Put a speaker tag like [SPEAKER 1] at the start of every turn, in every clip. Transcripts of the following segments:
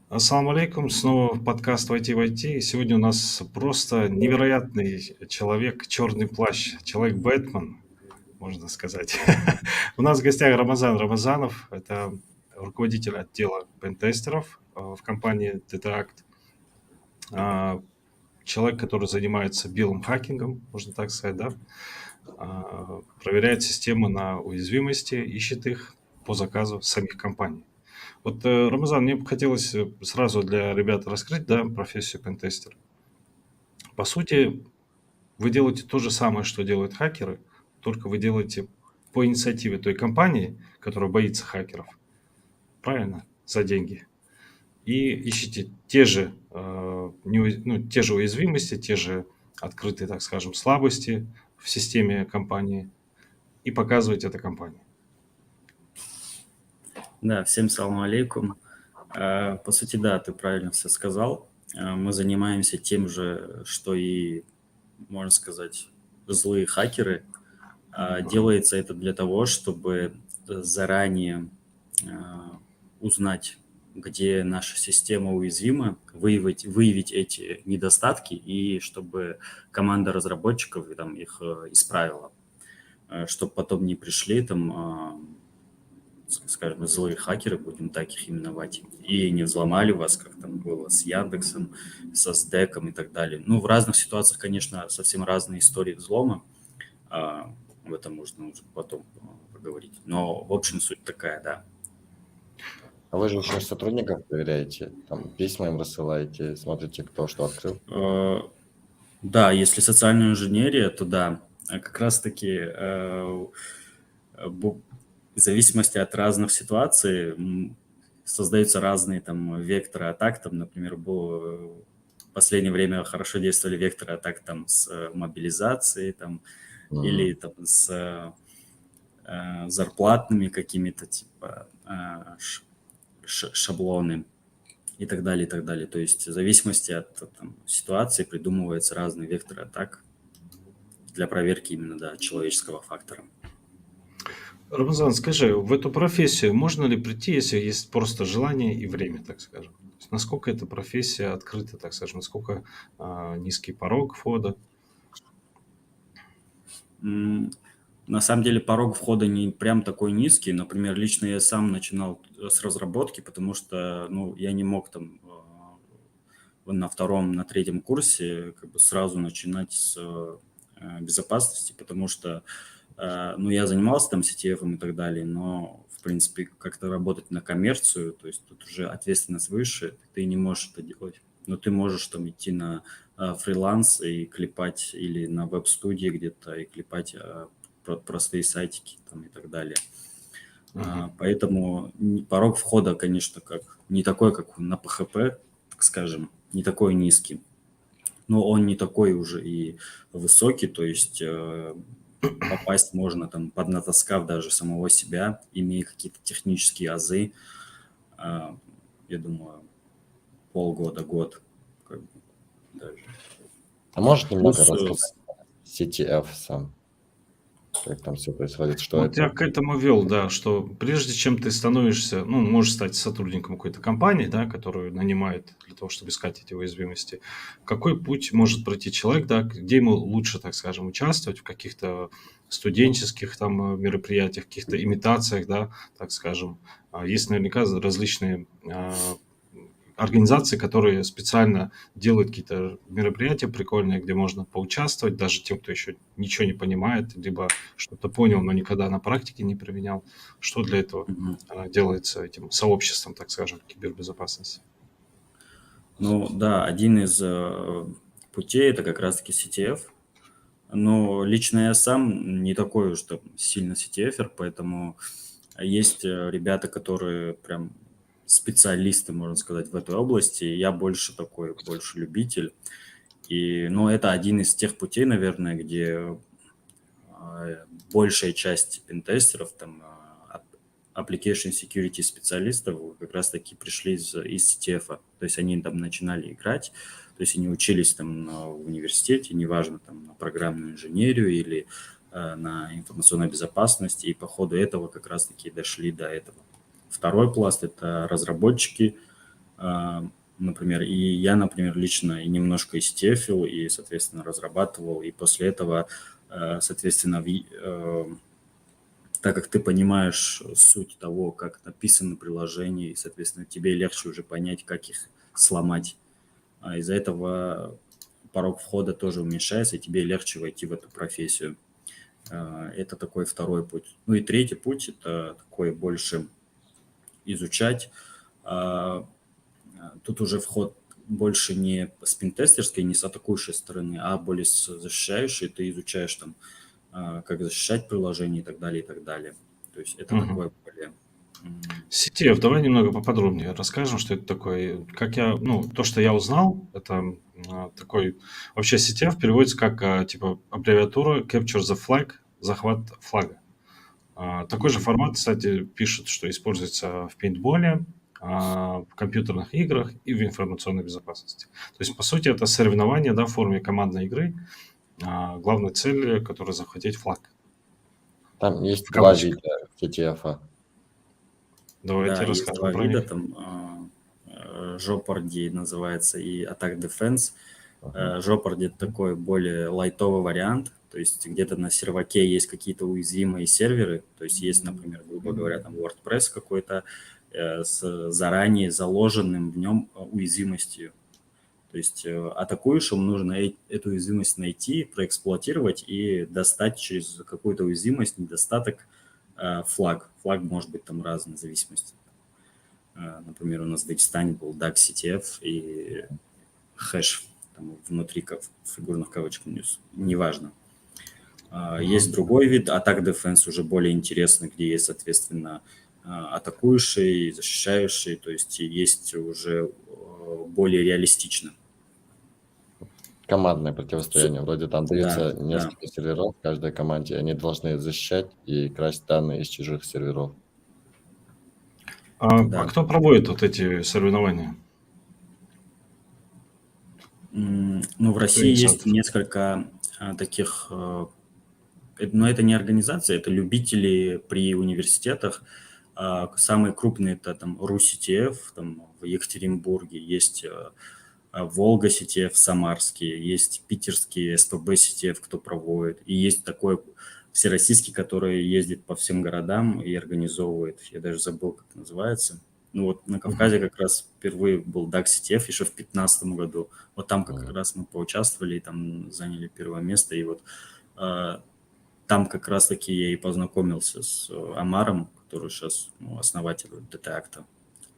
[SPEAKER 1] Ассаламу алейкум, снова подкаст «Войти в IT». И сегодня у нас просто невероятный человек, черный плащ, человек Бэтмен, можно сказать. У нас в гостях Рамазан Рамазанов, это руководитель отдела пентестеров в компании Deteract. А, Человек, который занимается белым хакингом, можно так сказать, да? Проверяет системы на уязвимости, ищет их по заказу самих компаний. Вот, Рамазан, мне бы хотелось сразу для ребят раскрыть, да, профессию пентестера. По сути, вы делаете то же самое, что делают хакеры, только вы делаете по инициативе той компании, которая боится хакеров, правильно, за деньги, и ищете те же, те же уязвимости, те же открытые, так скажем, слабости в системе компании и показываете это компании.
[SPEAKER 2] Да, всем салам алейкум. По сути, да, ты правильно все сказал. Мы занимаемся тем же, что и, можно сказать, злые хакеры. Делается это для того, чтобы заранее узнать, где наша система уязвима, выявить эти недостатки и чтобы команда разработчиков там, их исправила, чтобы потом не пришли там скажем, злые хакеры, будем так их именовать, и не взломали вас, как там было с Яндексом, со Сдэком и так далее. Ну, в разных ситуациях, конечно, совсем разные истории взлома. Об этом можно уже потом поговорить. Но, в общем, суть такая, да.
[SPEAKER 3] А вы же еще сотрудников проверяете, там письма им рассылаете, смотрите, кто что открыл.
[SPEAKER 2] Да, если социальная инженерия, то да. Как раз-таки в зависимости от разных ситуаций создаются разные там векторы атак. Там, например, в последнее время хорошо действовали векторы атак там с мобилизацией там, или там с зарплатными какими-то типа шаблоны и так далее, и так далее. То есть в зависимости от там, ситуации придумываются разные векторы атак для проверки именно да, человеческого фактора.
[SPEAKER 1] Рамазан, скажи, в эту профессию можно ли прийти, если есть просто желание и время, так скажем? То есть насколько эта профессия открыта, так скажем, насколько низкий порог входа?
[SPEAKER 2] На самом деле порог входа не прям такой низкий. Например, лично я сам начинал с разработки, потому что ну, я не мог там на втором, на третьем курсе как бы сразу начинать с безопасности, потому что ну, я занимался там CTF и так далее, но, в принципе, как-то работать на коммерцию, то есть тут уже ответственность выше, ты не можешь это делать. Но ты можешь там идти на фриланс и клепать, или на веб-студии где-то и клепать простые сайтики там и так далее. Поэтому порог входа, конечно, как не такой, как на PHP, так скажем, не такой низкий, но он не такой уже и высокий, то есть попасть можно там, поднатаскав даже самого себя, имея какие-то технические азы, я думаю, полгода, год. Как бы, даже.
[SPEAKER 3] А можешь немного
[SPEAKER 2] Плюс,
[SPEAKER 3] рассказать CTF сам? Как там все происходит, что
[SPEAKER 1] Вот я
[SPEAKER 3] это?
[SPEAKER 1] к этому вел, да, что прежде чем ты становишься, ну, можешь стать сотрудником какой-то компании, да, которую нанимает для того, чтобы искать эти уязвимости, какой путь может пройти человек, да, где ему лучше, так скажем, участвовать в каких-то студенческих там мероприятиях, каких-то имитациях, да, так скажем. Есть наверняка различные организации, которые специально делают какие-то мероприятия прикольные, где можно поучаствовать, даже тем, кто еще ничего не понимает, либо что-то понял, но никогда на практике не применял. Что для этого делается этим сообществом, так скажем, кибербезопасности?
[SPEAKER 2] Ну да, один из путей это как раз-таки CTF. Но лично я сам не такой уж там сильно CTF-ер, поэтому есть ребята, которые прям специалисты, можно сказать, в этой области. Я больше такой, больше любитель. Но это один из тех путей, наверное, где большая часть пентестеров, там, application security специалистов как раз-таки пришли из CTF. То есть они там начинали играть, то есть они учились там в университете, неважно, там на программную инженерию или на информационной безопасности, и по ходу этого как раз-таки дошли до этого. Второй пласт – это разработчики, Например, и я, например, лично и немножко и сетефил, и, соответственно, разрабатывал, и после этого, соответственно, так как ты понимаешь суть того, как написано приложение, и, соответственно, тебе легче уже понять, как их сломать. А из-за этого порог входа тоже уменьшается, и тебе легче войти в эту профессию. Это такой второй путь. Ну и третий путь – это такой больше изучать. Тут уже вход больше не с пентестерской, не с атакующей стороны, а более с защищающей. Ты изучаешь там, как защищать приложение и так далее, и так далее. То есть это
[SPEAKER 1] Мгм.
[SPEAKER 2] такое более...
[SPEAKER 1] CTF, давай немного поподробнее расскажем, что это такое. То, что я узнал, это такой... Вообще CTF переводится как, типа, аббревиатура Capture the Flag, захват флага. Такой же формат, кстати, пишут, что используется в пейнтболе, в компьютерных играх и в информационной безопасности. То есть, по сути, это соревнование, да, в форме командной игры, главной целью которой захватить флаг.
[SPEAKER 3] Там есть
[SPEAKER 1] В
[SPEAKER 3] два
[SPEAKER 1] кавычках.
[SPEAKER 3] вида CTF.
[SPEAKER 1] Давайте
[SPEAKER 2] Да, есть
[SPEAKER 1] расскажем
[SPEAKER 2] два
[SPEAKER 1] про
[SPEAKER 2] вида,
[SPEAKER 1] них.
[SPEAKER 2] там Jeopardy называется и Attack Defense.
[SPEAKER 3] Ага.
[SPEAKER 2] Jeopardy – это такой более лайтовый вариант, то есть где-то на серваке есть какие-то уязвимые серверы, то есть есть, например, грубо говоря, там WordPress какой-то с заранее заложенным в нем уязвимостью. То есть атакующим нужно эту уязвимость найти, проэксплуатировать и достать через какую-то уязвимость, недостаток флаг. Флаг может быть там разный в зависимости. Например, у нас в Дагестане был DAG-CTF и хэш там, внутри фигурных кавычек, неважно. Есть другой вид, Attack Defense уже более интересный, где есть, соответственно, атакующий, защищающий, то есть есть уже более реалистично.
[SPEAKER 3] Командное противостояние. Вроде там
[SPEAKER 2] Да,
[SPEAKER 3] дается
[SPEAKER 2] да.
[SPEAKER 3] несколько серверов каждой команде, и они должны защищать и красть данные из чужих серверов.
[SPEAKER 2] Да.
[SPEAKER 1] Кто проводит вот эти соревнования?
[SPEAKER 2] Ну, в
[SPEAKER 1] Кто
[SPEAKER 2] России есть
[SPEAKER 1] инициатор?
[SPEAKER 2] несколько таких, но это не организация, это любители при университетах. Самые крупные это там РУ-CTF, там в Екатеринбурге, есть Волга CTF Самарский, есть питерский СПБ CTF, кто проводит, и есть такой всероссийский, который ездит по всем городам и организовывает, я даже забыл, как называется. Ну вот на Кавказе как раз впервые был DAG CTF еще в 2015 году. Вот там как раз мы поучаствовали, и там заняли первое место, и вот там как раз-таки я и познакомился с Амаром, который сейчас основатель DT-акта.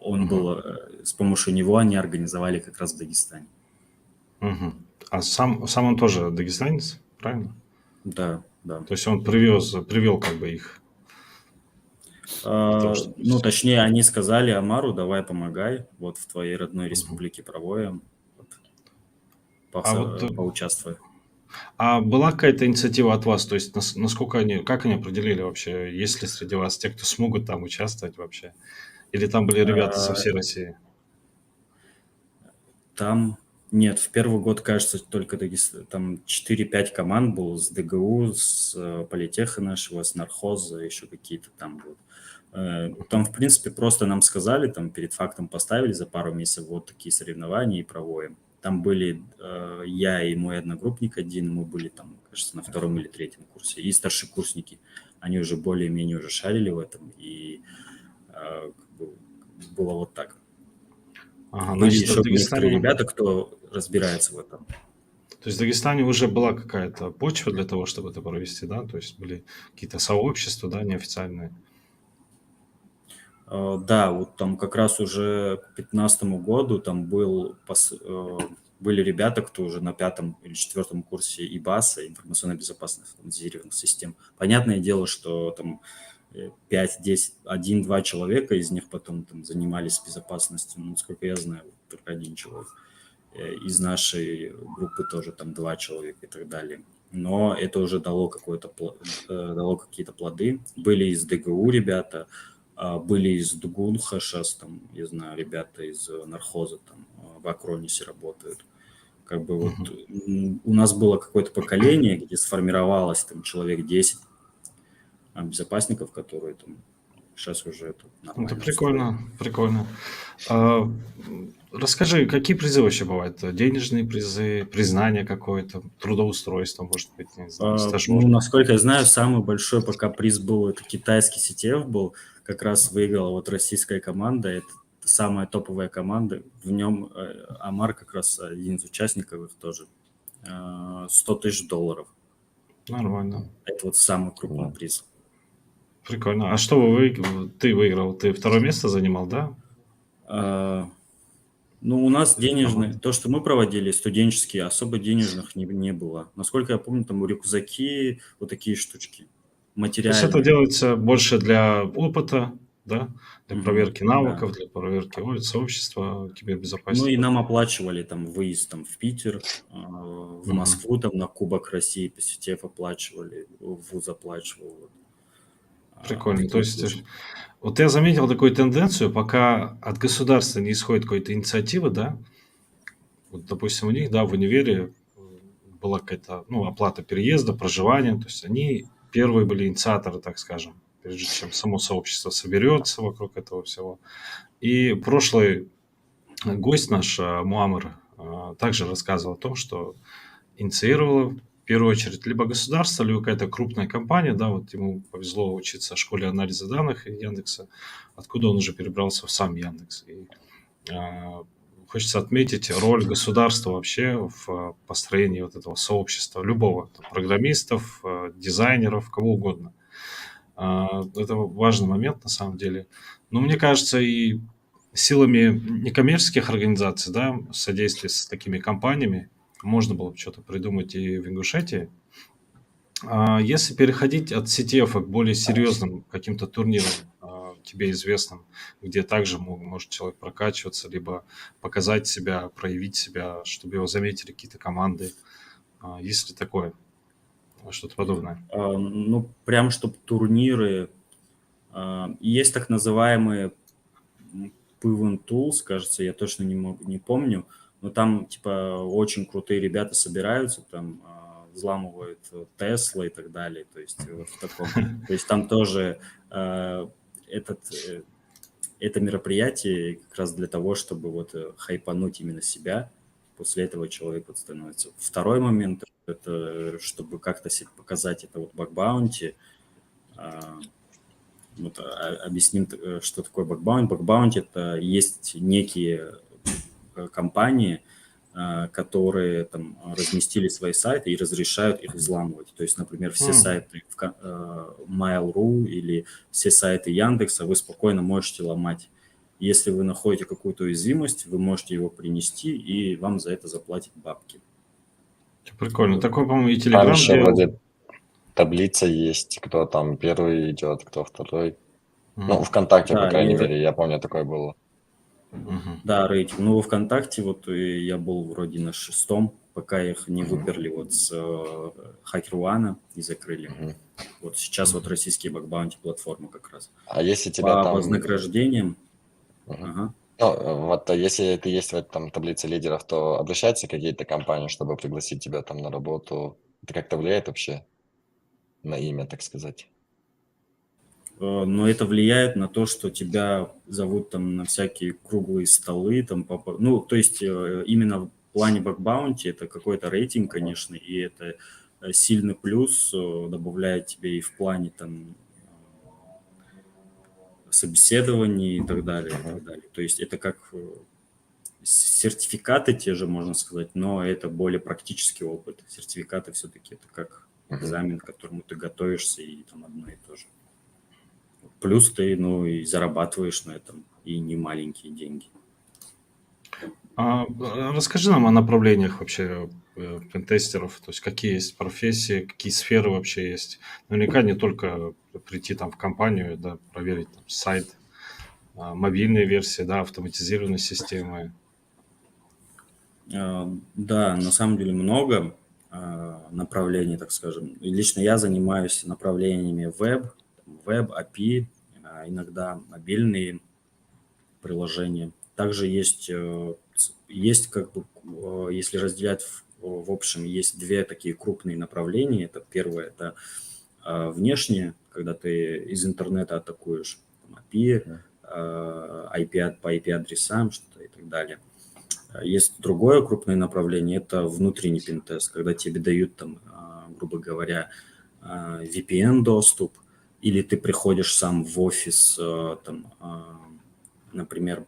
[SPEAKER 2] Он был, с помощью него они организовали как раз в Дагестане.
[SPEAKER 1] Мгм. А сам он тоже дагестанец, правильно?
[SPEAKER 2] Да, да.
[SPEAKER 1] То есть он привел как бы их для того, чтобы...
[SPEAKER 2] Ну, точнее, они сказали Амару, давай помогай, вот в твоей родной
[SPEAKER 1] Мгм.
[SPEAKER 2] республике проводим, вот,
[SPEAKER 1] А вот
[SPEAKER 2] поучаствуй.
[SPEAKER 1] была какая-то инициатива от вас? То есть насколько как они определили вообще, есть ли среди вас те, кто смогут там участвовать вообще? Или там были ребята со всей России?
[SPEAKER 2] Там нет, в первый год, кажется, только там 4-5 команд было с ДГУ, с политеха нашего, с нархоза, еще какие-то там будут. Там, в принципе, просто нам сказали, там перед фактом поставили за пару месяцев вот такие соревнования и проводим. Там были я и мой одногруппник один, мы были там, кажется, на втором или третьем курсе, и старшекурсники. Они уже более-менее уже шарили в этом, и как бы было вот так.
[SPEAKER 1] Ага,
[SPEAKER 2] Были
[SPEAKER 1] значит, в
[SPEAKER 2] еще некоторые
[SPEAKER 1] Дагестане...
[SPEAKER 2] ребята, кто разбирается в этом.
[SPEAKER 1] То есть в Дагестане уже была какая-то почва для того, чтобы это провести, да? То есть были какие-то сообщества, да, неофициальные?
[SPEAKER 2] Да, вот там как раз уже к 2015 году там были ребята, кто уже на 5 или 4 курсе ИБАСа, информационной безопасности автоматизированных систем. Понятное дело, что там 5, 10, 1-2 человека из них потом там занимались безопасностью, ну, насколько я знаю, только один человек. Из нашей группы тоже там 2 человека и так далее. Но это уже дало какие-то плоды. Были из ДГУ ребята, были из ДГУНХа сейчас, там, я знаю, ребята из нархоза там в Акронисе работают. Как бы вот у нас было какое-то поколение, где сформировалось там человек 10 безопасников, которые там Сейчас уже это
[SPEAKER 1] Это
[SPEAKER 2] нормально устроено.
[SPEAKER 1] прикольно, прикольно. А, Расскажи, какие призы вообще бывают? Денежные призы, признание какое-то, трудоустройство, может быть, не знаю,
[SPEAKER 2] Ну,
[SPEAKER 1] стажер.
[SPEAKER 2] насколько я знаю, самый большой пока приз был, это китайский CTF был, как раз выиграла вот российская команда, это самая топовая команда, в нем Амар как раз один из участников их тоже, $100 000.
[SPEAKER 1] Нормально,
[SPEAKER 2] Это вот самый крупный
[SPEAKER 3] Да.
[SPEAKER 2] приз.
[SPEAKER 1] прикольно. А что ты выиграл? Ты второе место занимал, да?
[SPEAKER 2] А, Ну, у нас денежные,
[SPEAKER 1] Команда.
[SPEAKER 2] то, что мы проводили, студенческие, особо денежных не было. Насколько я помню, там рюкзаки, вот такие штучки,
[SPEAKER 1] То есть это
[SPEAKER 2] материальные.
[SPEAKER 1] делается больше для опыта, да? Для проверки
[SPEAKER 2] Да.
[SPEAKER 1] навыков, для проверки сообщества
[SPEAKER 2] Ну
[SPEAKER 1] кибербезопасности.
[SPEAKER 2] и нам оплачивали там выезд там, в Питер, в
[SPEAKER 1] Мгм.
[SPEAKER 2] Москву, там на Кубок России по CTF оплачивали, ВУЗ оплачивал. Вот.
[SPEAKER 1] Прикольно. То
[SPEAKER 2] Такие
[SPEAKER 1] есть
[SPEAKER 2] случаи.
[SPEAKER 1] вот я заметил такую тенденцию, пока от государства не исходит какой-то инициативы, да, вот, допустим, у них, да, в универе была какая-то, ну, оплата переезда, проживания, то есть они первые были инициаторы, так скажем, прежде чем само сообщество соберется вокруг этого всего. И прошлый гость наш, Муамар, также рассказывал о том, что инициировала в первую очередь либо государство, либо какая-то крупная компания, да, вот ему повезло учиться в школе анализа данных Яндекса, откуда он уже перебрался в сам Яндекс. И хочется отметить роль государства вообще в построении вот этого сообщества, любого, там, программистов, дизайнеров, кого угодно. Это важный момент на самом деле. Но мне кажется, и силами некоммерческих организаций, да, в содействии с такими компаниями, можно было бы что-то придумать и в Ингушетии. Если переходить от CTF к более серьезным каким-то турнирам, тебе известным, где также может человек прокачиваться, либо показать себя, проявить себя, чтобы его заметили какие-то команды. Есть ли такое, что-то подобное?
[SPEAKER 2] Ну, прям чтобы турниры. Есть так называемые Pivot Tools, кажется, я точно не помню, но там типа очень крутые ребята собираются, там взламывают Тесла и так далее, то есть вот в таком. То есть там тоже этот, это мероприятие как раз для того, чтобы вот хайпануть именно себя, после этого человек вот становится. Второй момент – это чтобы как-то себе показать, это вот бак-баунти. Вот, объясним, что такое бакбаунти. Бакбаунти – это есть некие компании, которые там разместили свои сайты и разрешают их взламывать. То есть, например, все сайты Mail.ru или все сайты Яндекса вы спокойно можете ломать. Если вы находите какую-то уязвимость, вы можете его принести, и вам за это заплатят бабки.
[SPEAKER 1] Прикольно.
[SPEAKER 2] Вот.
[SPEAKER 1] Такой, по-моему, и
[SPEAKER 3] Там
[SPEAKER 1] Телеграм
[SPEAKER 3] еще
[SPEAKER 1] делал.
[SPEAKER 3] вроде таблица есть, кто там первый идет, кто второй. Ну, ВКонтакте, по
[SPEAKER 2] Да,
[SPEAKER 3] крайней
[SPEAKER 2] и
[SPEAKER 3] мере, я помню, такое было.
[SPEAKER 2] да, рейтинг. Ну, во ВКонтакте вот я был вроде на 6-м, пока их не выперли вот с HackerOne и закрыли.
[SPEAKER 3] Мгм.
[SPEAKER 2] Вот сейчас вот российские бакбаунти платформы как раз.
[SPEAKER 3] А если тебя
[SPEAKER 2] По
[SPEAKER 3] там...
[SPEAKER 2] вознаграждениям,
[SPEAKER 3] Мгм.
[SPEAKER 2] ага.
[SPEAKER 3] Ну, вот если ты есть в этом таблице лидеров, то обращаются какие-то компании, чтобы пригласить тебя там на работу. Это как-то влияет вообще на имя, так сказать?
[SPEAKER 2] Но это влияет на то, что тебя зовут там на всякие круглые столы, там, ну, то есть именно в плане бакбаунти это какой-то рейтинг, конечно, и это сильный плюс добавляет тебе и в плане там собеседований и так далее, и так далее. То есть это как сертификаты те же, можно сказать, но это более практический опыт. Сертификаты все-таки это как экзамен, к которому ты готовишься, и там одно и то же. Плюс ты, ну, и зарабатываешь на этом, и не маленькие деньги.
[SPEAKER 1] Расскажи нам о направлениях вообще пентестеров, то есть какие есть профессии, какие сферы вообще есть. Наверняка не только прийти там в компанию, да, проверить там, сайт, мобильные версии, да, автоматизированные системы.
[SPEAKER 2] Да, на самом деле много направлений, так скажем. И лично я занимаюсь направлениями веб, API, иногда мобильные приложения. Также есть как бы, если разделять в общем, есть две такие крупные направления. Это первое, это внешнее, когда ты из интернета атакуешь там API, по IP-адресам, что-то и так далее. Есть другое крупное направление, это внутренний пентест, когда тебе дают там, грубо говоря, VPN-доступ, или ты приходишь сам в офис, там, например,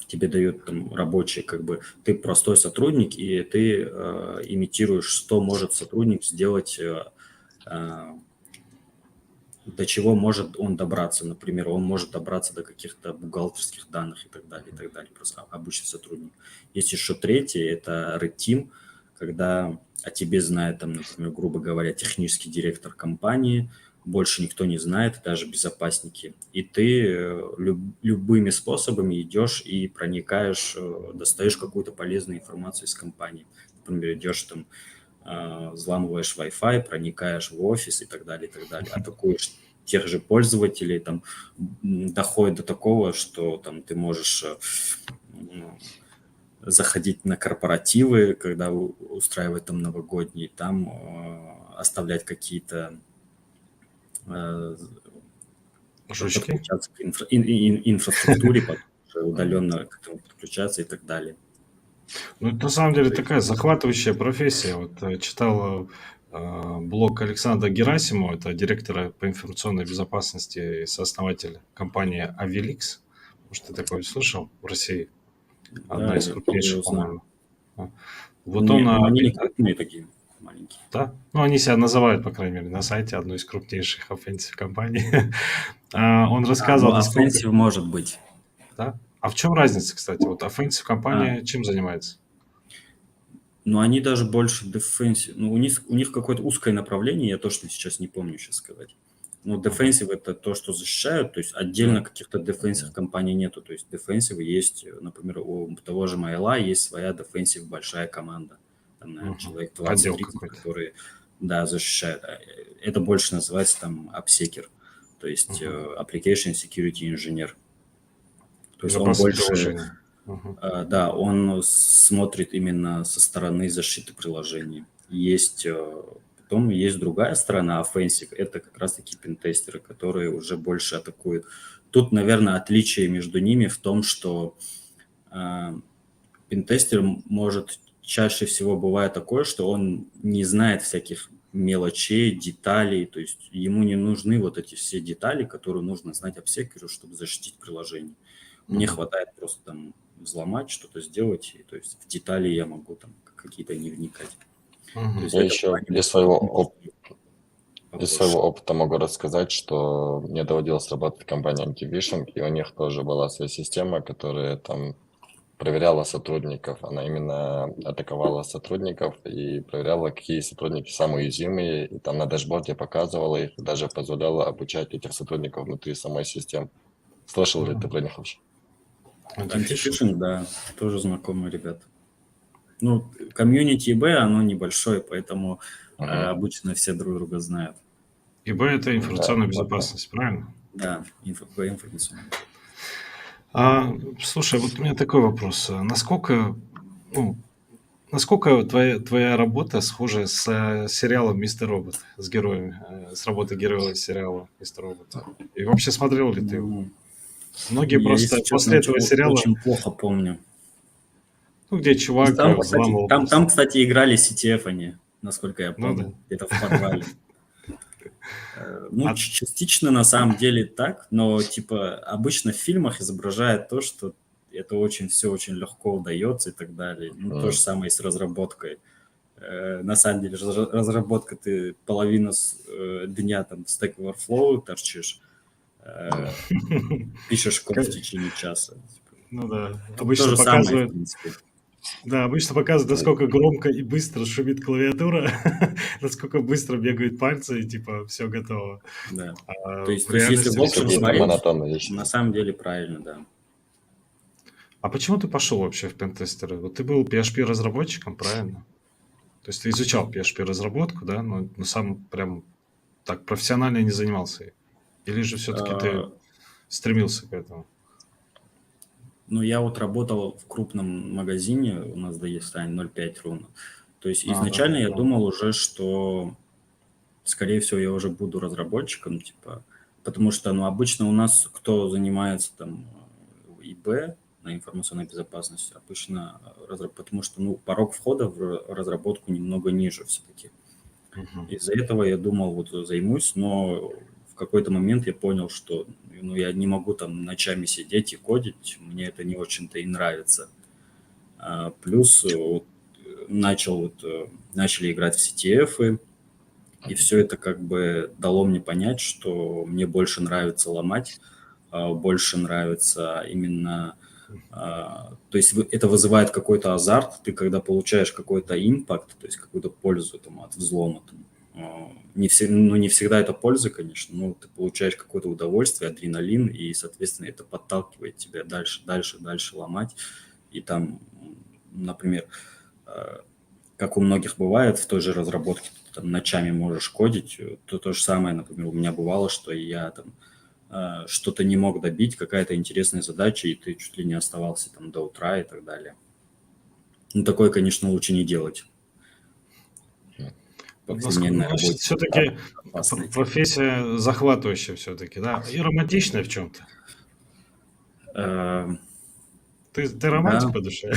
[SPEAKER 2] тебе дают там рабочий, как бы ты простой сотрудник, и ты имитируешь, что может сотрудник сделать, до чего может он добраться. Например, он может добраться до каких-то бухгалтерских данных и так далее, просто обычный сотрудник. Есть еще третий, это Red Team, когда о тебе знает, там, например, грубо говоря, технический директор компании, больше никто не знает, даже безопасники. И ты любыми способами идешь и проникаешь, достаешь какую-то полезную информацию из компании. Например, идешь там, взламываешь Wi-Fi, проникаешь в офис и так далее, атакуешь тех же пользователей, там, доходит до такого, что там ты можешь заходить на корпоративы, когда устраивать там новогодние, там оставлять какие-то
[SPEAKER 1] Жучки?
[SPEAKER 2] подключаться к инфраструктуре, потом уже удаленно к этому подключаться и так далее.
[SPEAKER 1] Ну, это на самом деле такая захватывающая профессия. Вот читал блог Александра Герасимова, это директора по информационной безопасности и сооснователь компании Avilix. Может, ты такое слышал в России? Одна
[SPEAKER 2] Да,
[SPEAKER 1] из
[SPEAKER 2] я
[SPEAKER 1] крупнейших,
[SPEAKER 2] знаю.
[SPEAKER 1] по-моему. Вот он,
[SPEAKER 2] Но они не крупные такие, маленькие.
[SPEAKER 1] да, ну они себя называют, по крайней мере, на сайте одной из крупнейших offensive компаний. Он
[SPEAKER 2] Ну,
[SPEAKER 1] рассказывал, насколько...
[SPEAKER 2] offensive может быть.
[SPEAKER 1] Да? А в чем разница, кстати? Вот offensive компания чем занимается?
[SPEAKER 2] Но они даже больше defensive. Ну, у них какое-то узкое направление, я точно сейчас не помню сейчас сказать. Но defensive это то, что защищают, то есть отдельно каких-то defensive компаний нету. То есть defensive есть, например, у того же Mail есть своя defensive большая команда. Там, наверное, человек 20-30,
[SPEAKER 1] Отдел какой-то.
[SPEAKER 2] которые, да, защищают. Это больше называется там AppSecер, то есть Application Security Engineer. То есть он
[SPEAKER 1] Безопасность
[SPEAKER 2] больше...
[SPEAKER 1] приложения.
[SPEAKER 2] Да, он смотрит именно со стороны защиты приложений. Потом есть другая сторона, offensive, это как раз-таки пентестеры, которые уже больше атакуют. Тут, наверное, отличие между ними в том, что пентестер может чаще всего бывает такое, что он не знает всяких мелочей, деталей, то есть ему не нужны вот эти все детали, которые нужно знать обсекеру, чтобы защитить приложение. Мне хватает просто там взломать, что-то сделать, и, то есть в детали я могу там какие-то не вникать.
[SPEAKER 3] Я еще из своего опыта могу рассказать, что мне доводилось работать в компании Antivishing, и у них тоже была своя система, которая там проверяла сотрудников. Она именно атаковала сотрудников и проверяла, какие сотрудники самые уязвимые, и там на дашборде показывала их, даже позволяла обучать этих сотрудников внутри самой системы. Слышал ли ты про них вообще?
[SPEAKER 2] Anti-phishing, да, тоже знакомые ребята. Ну, комьюнити eBay, оно небольшое, поэтому обычно все друг друга знают.
[SPEAKER 1] eBay – это информационная безопасность, правильно?
[SPEAKER 2] Да, информационная.
[SPEAKER 1] Слушай, вот у меня такой вопрос. Насколько твоя работа схожа с сериалом «Мистер Робот», с героем, с работой героя сериала «Мистер Робот»? И вообще смотрел ли ты его? Многие просто
[SPEAKER 2] если
[SPEAKER 1] после
[SPEAKER 2] честно,
[SPEAKER 1] этого сериала...
[SPEAKER 2] Очень плохо помню.
[SPEAKER 1] Ну, где чувак взламывал...
[SPEAKER 2] Там, кстати, играли CTF они, насколько я помню,
[SPEAKER 1] да.
[SPEAKER 2] где-то в подвале. Ну, частично на самом деле так, но типа обычно в фильмах изображает то, что это все очень легко удается и так далее. Ну, то же самое и с разработкой. На самом деле разработка, ты половину дня там в Stack Overflow торчишь, пишешь код в течение часа.
[SPEAKER 1] Ну да,
[SPEAKER 2] обычно показывают...
[SPEAKER 1] Да, обычно показывают, насколько громко и быстро шумит клавиатура, насколько быстро бегают пальцы, и типа все готово.
[SPEAKER 2] Да. То есть если в общем смотреть, на самом деле правильно, да.
[SPEAKER 1] А почему ты пошел вообще в пентестеры? Вот ты был PHP-разработчиком, правильно? То есть ты изучал PHP-разработку, да, но сам прям так профессионально не занимался ей? Или же все-таки ты стремился к этому?
[SPEAKER 2] Ну, я вот работал в крупном магазине, у нас DSign 0.5 ровно. То есть изначально я думал уже, что, скорее всего, я уже буду разработчиком, типа, потому что, ну, обычно у нас, кто занимается там ИБ на информационной безопасности, обычно потому что, ну, порог входа в разработку немного ниже все-таки.
[SPEAKER 1] Мгм.
[SPEAKER 2] Из-за этого я думал, вот займусь, но в какой-то момент я понял, что ну, я не могу там ночами сидеть и кодить, мне это не очень-то и нравится. Плюс начали играть в CTF, и все это как бы дало мне понять, что мне больше нравится ломать, больше нравится именно... То есть это вызывает какой-то азарт, ты когда получаешь какой-то импакт, то есть какую-то пользу там, от взлома, там, не всегда это польза, конечно, но ты получаешь какое-то удовольствие, адреналин, и, соответственно, это подталкивает тебя дальше, дальше, дальше ломать. И там, например, как у многих бывает, в той же разработке ты там ночами можешь кодить, то же самое, например, у меня бывало, что я там что-то не мог добить, какая-то интересная задача, и ты чуть ли не оставался там до утра и так далее. Ну, такое, конечно, лучше не делать. Повседневной
[SPEAKER 1] Значит,
[SPEAKER 2] работе
[SPEAKER 1] все-таки
[SPEAKER 2] опасно.
[SPEAKER 1] профессия захватывающая все-таки, да, и романтичная в чем-то.
[SPEAKER 2] Э,
[SPEAKER 1] Ты
[SPEAKER 2] Да,
[SPEAKER 1] романтик по душе?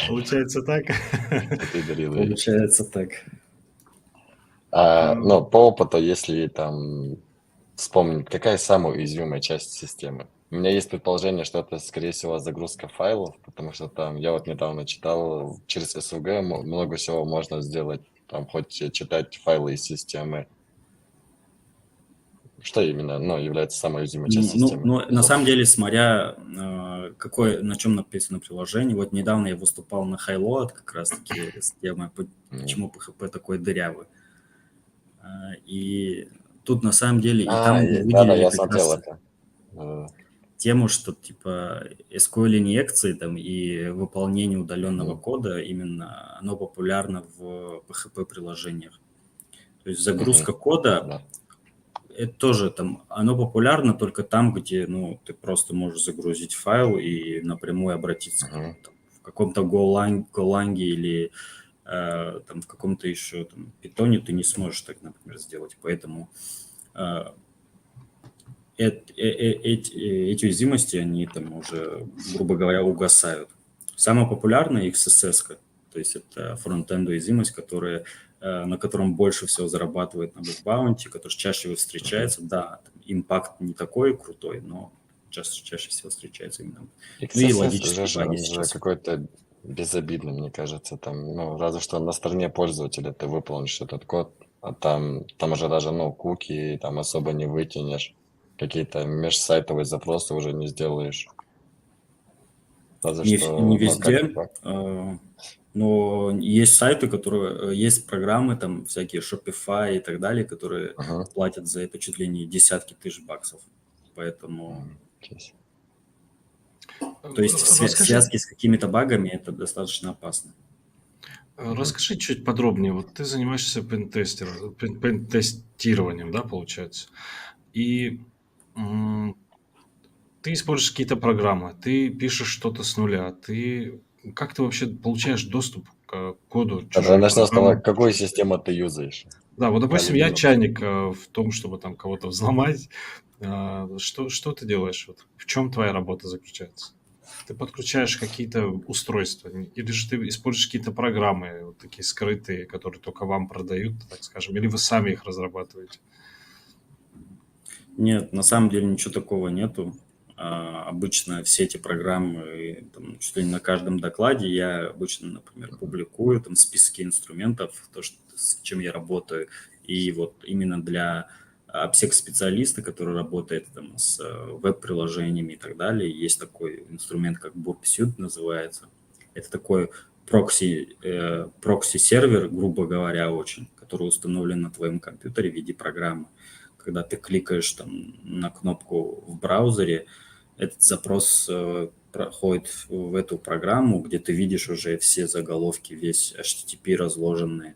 [SPEAKER 1] Получается так?
[SPEAKER 3] Ты дарил ей.
[SPEAKER 2] получается так.
[SPEAKER 1] А,
[SPEAKER 3] Но по опыту, если там вспомнить, какая самая уязвимая часть системы? У меня есть предположение, что это, скорее всего, загрузка файлов, потому что там, я вот недавно читал, через SVG много всего можно сделать, там хоть читать файлы из системы. Что именно, ну, является самой уязвимой частью системы?
[SPEAKER 2] На самом деле, смотря на чем написано приложение, вот недавно я выступал на Highload как раз-таки с темой, почему PHP такой дырявый. И тут на самом деле, и там мы
[SPEAKER 3] Да-да,
[SPEAKER 2] выделили
[SPEAKER 3] я
[SPEAKER 2] как
[SPEAKER 3] смотрел
[SPEAKER 2] раз
[SPEAKER 3] это. Э,
[SPEAKER 2] тему, что типа SQL-инъекции там и выполнение удаленного
[SPEAKER 3] мгм,
[SPEAKER 2] кода, именно оно популярно в PHP-приложениях. То есть
[SPEAKER 3] мгм,
[SPEAKER 2] загрузка кода,
[SPEAKER 3] да.
[SPEAKER 2] это тоже там, оно популярно только там, где, ну, ты просто можешь загрузить файл и напрямую обратиться к нему.
[SPEAKER 3] Мгм,
[SPEAKER 2] Там, в каком-то Golang или там в каком-то еще там питоне ты не сможешь так, например, сделать. Поэтому э, эти уязвимости, они там уже, грубо говоря, угасают. Самая популярная XSS, то есть это фронт-энд уязвимость, на котором больше всего зарабатывает на бэкбаунте, который чаще всего
[SPEAKER 3] мгм.
[SPEAKER 2] встречается. Да, импакт не такой крутой, но чаще всего встречается именно. Ну и
[SPEAKER 3] XSS
[SPEAKER 2] логические баги
[SPEAKER 3] он же
[SPEAKER 2] сейчас.
[SPEAKER 3] какой-то безобидный, мне кажется, там, ну, разве что на стороне пользователя ты выполнишь этот код, а там уже даже, ну, куки там особо не вытянешь, какие-то межсайтовые запросы уже не сделаешь, разве
[SPEAKER 2] Не
[SPEAKER 3] что, ну, как,
[SPEAKER 2] везде, но есть сайты, есть программы, там всякие Shopify и так далее, которые
[SPEAKER 3] Ага.
[SPEAKER 2] платят за это чуть ли не десятки тысяч баксов. Поэтому,
[SPEAKER 3] Окей.
[SPEAKER 2] то есть
[SPEAKER 1] Расскажи,
[SPEAKER 2] связки с какими-то багами это достаточно опасно.
[SPEAKER 3] Мгм.
[SPEAKER 1] расскажи чуть подробнее. Вот ты занимаешься пентестированием, да, получается? И м, ты используешь какие-то программы, ты пишешь что-то с нуля, как ты вообще получаешь доступ к коду
[SPEAKER 3] Давай
[SPEAKER 1] чужой
[SPEAKER 3] начнем с того,
[SPEAKER 1] программы?
[SPEAKER 3] какую систему ты юзаешь
[SPEAKER 1] Да, вот,
[SPEAKER 3] по
[SPEAKER 1] допустим, я
[SPEAKER 3] Linux.
[SPEAKER 1] чайник в том, чтобы там кого-то взломать. Что ты делаешь? Вот, в чем твоя работа заключается? Ты подключаешь какие-то устройства, или же ты используешь какие-то программы, вот такие скрытые, которые только вам продают, так скажем, или вы сами их разрабатываете?
[SPEAKER 2] Нет, на самом деле ничего такого нету. Обычно все эти программы, там, чуть ли не на каждом докладе я обычно, например, публикую там списки инструментов, с чем я работаю. И вот именно для обсек-специалиста, который работает там, с веб-приложениями и так далее, есть такой инструмент, как Burp называется. Это такой прокси-сервер, грубо говоря, очень, который установлен на твоем компьютере в виде программы. Когда ты кликаешь там на кнопку в браузере, этот запрос проходит в эту программу, где ты видишь уже все заголовки, весь HTTP разложенные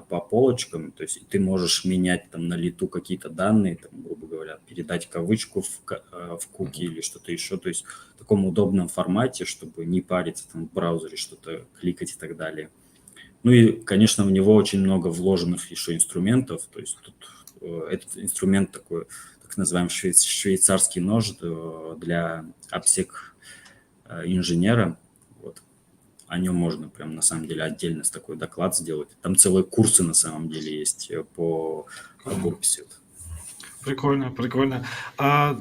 [SPEAKER 2] по полочкам, то есть ты можешь менять там на лету какие-то данные, там, грубо говоря, передать кавычку в куки
[SPEAKER 3] Мгм.
[SPEAKER 2] или что-то еще, то есть в таком удобном формате, чтобы не париться там в браузере, что-то кликать и так далее. Ну и, конечно, в него очень много вложенных еще инструментов. То есть тут этот инструмент такая так называемый швейцарский нож для обсек инженера. Вот. О нем можно прям на самом деле отдельно такой доклад сделать. Там целые курсы на самом деле есть по обописи.
[SPEAKER 1] Прикольно, прикольно. А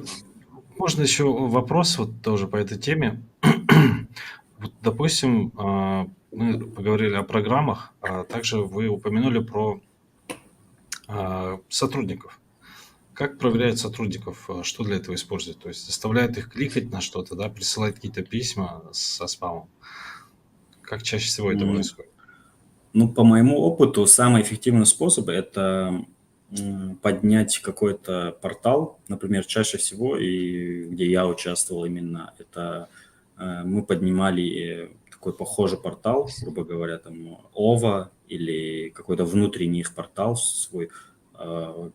[SPEAKER 1] можно еще вопрос вот тоже по этой теме? Вот, допустим, мы поговорили о программах, а также вы упомянули про сотрудников. Как проверяют сотрудников, что для этого используют? То есть заставляют их кликать на что-то, да, присылать какие-то письма со спамом? Как чаще всего это происходит?
[SPEAKER 2] Ну, по моему опыту, самый эффективный способ – это поднять какой-то портал, например, чаще всего, и где я участвовал именно, это мы поднимали такой похожий портал, грубо говоря, там ОВА или какой-то внутренний их портал свой,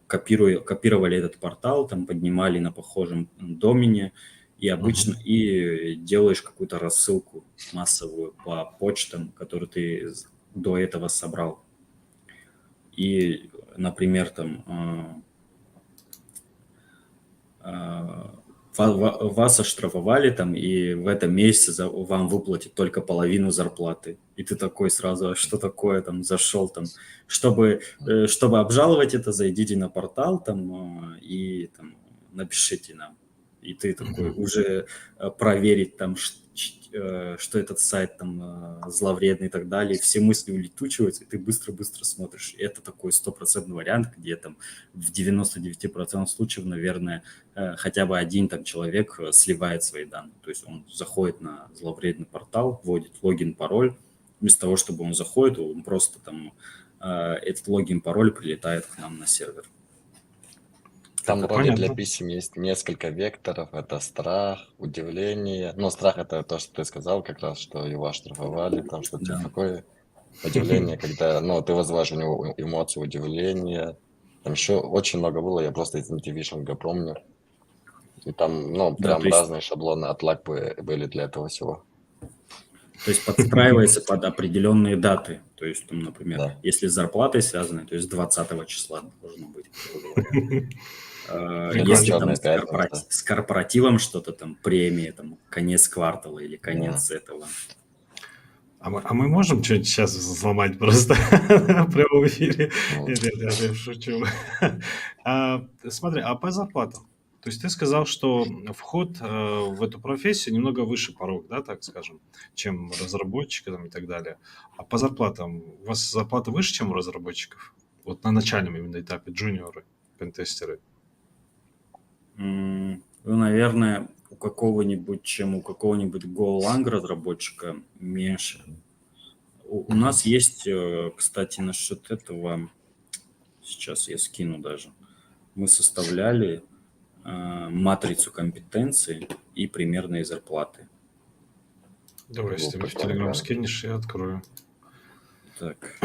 [SPEAKER 2] копировали этот портал, там поднимали на похожем домене, и обычно и делаешь какую-то рассылку массовую по почтам, которую ты до этого собрал. И, например, там вас оштрафовали там, и в этом месяце вам выплатят только половину зарплаты. И ты такой сразу, а что такое, там, зашел там. Чтобы обжаловать это, зайдите на портал там и там напишите нам. И ты такой уже проверить там, что этот сайт там зловредный и так далее, все мысли улетучиваются, и ты быстро-быстро смотришь. И это такой стопроцентный вариант, где там в 99% случаев, наверное, хотя бы один там человек сливает свои данные. То есть он заходит на зловредный портал, вводит логин, пароль. Вместо того, чтобы он заходит, он просто там этот логин, пароль прилетает к нам на сервер.
[SPEAKER 3] Там
[SPEAKER 1] Это
[SPEAKER 3] вроде для
[SPEAKER 1] понятно.
[SPEAKER 3] писем есть несколько векторов. Это страх, удивление. Ну, страх — это то, что ты сказал, как раз, что его оштрафовали, там что-то
[SPEAKER 2] Да.
[SPEAKER 3] такое. Удивление, когда, ну, ты вызываешь у него эмоции удивления. Там еще очень много было, я просто из мотивишинга помню. И там, ну,
[SPEAKER 2] Да, то
[SPEAKER 3] прям
[SPEAKER 2] есть,
[SPEAKER 3] разные шаблоны от лак были для этого всего.
[SPEAKER 2] то есть подстраивается под определенные даты. То есть, там, например,
[SPEAKER 3] Да.
[SPEAKER 2] если с зарплатой связано, то есть 20 числа должно быть, грубо говоря.
[SPEAKER 1] Прикольно.
[SPEAKER 2] Если там
[SPEAKER 3] Черная пятница.
[SPEAKER 2] с корпоративом что-то, там премия, там конец квартала или конец этого.
[SPEAKER 1] А мы можем что-нибудь сейчас взломать просто прямо в эфире?
[SPEAKER 3] Ну,
[SPEAKER 1] Нет, я шучу. Смотри, а по зарплатам? То есть ты сказал, что вход в эту профессию немного выше порог, да, так скажем, чем разработчика там, и так далее. А по зарплатам у вас зарплата выше, чем у разработчиков? Вот на начальном именно этапе, джуниоры, пентестеры.
[SPEAKER 2] Ну, наверное, у какого-нибудь Golang разработчика меньше. У нас есть, кстати, насчет этого, сейчас я скину даже, мы составляли матрицу компетенций и примерные зарплаты.
[SPEAKER 1] Давай, если ты мне в Telegram скинешь, я открою.
[SPEAKER 2] Так.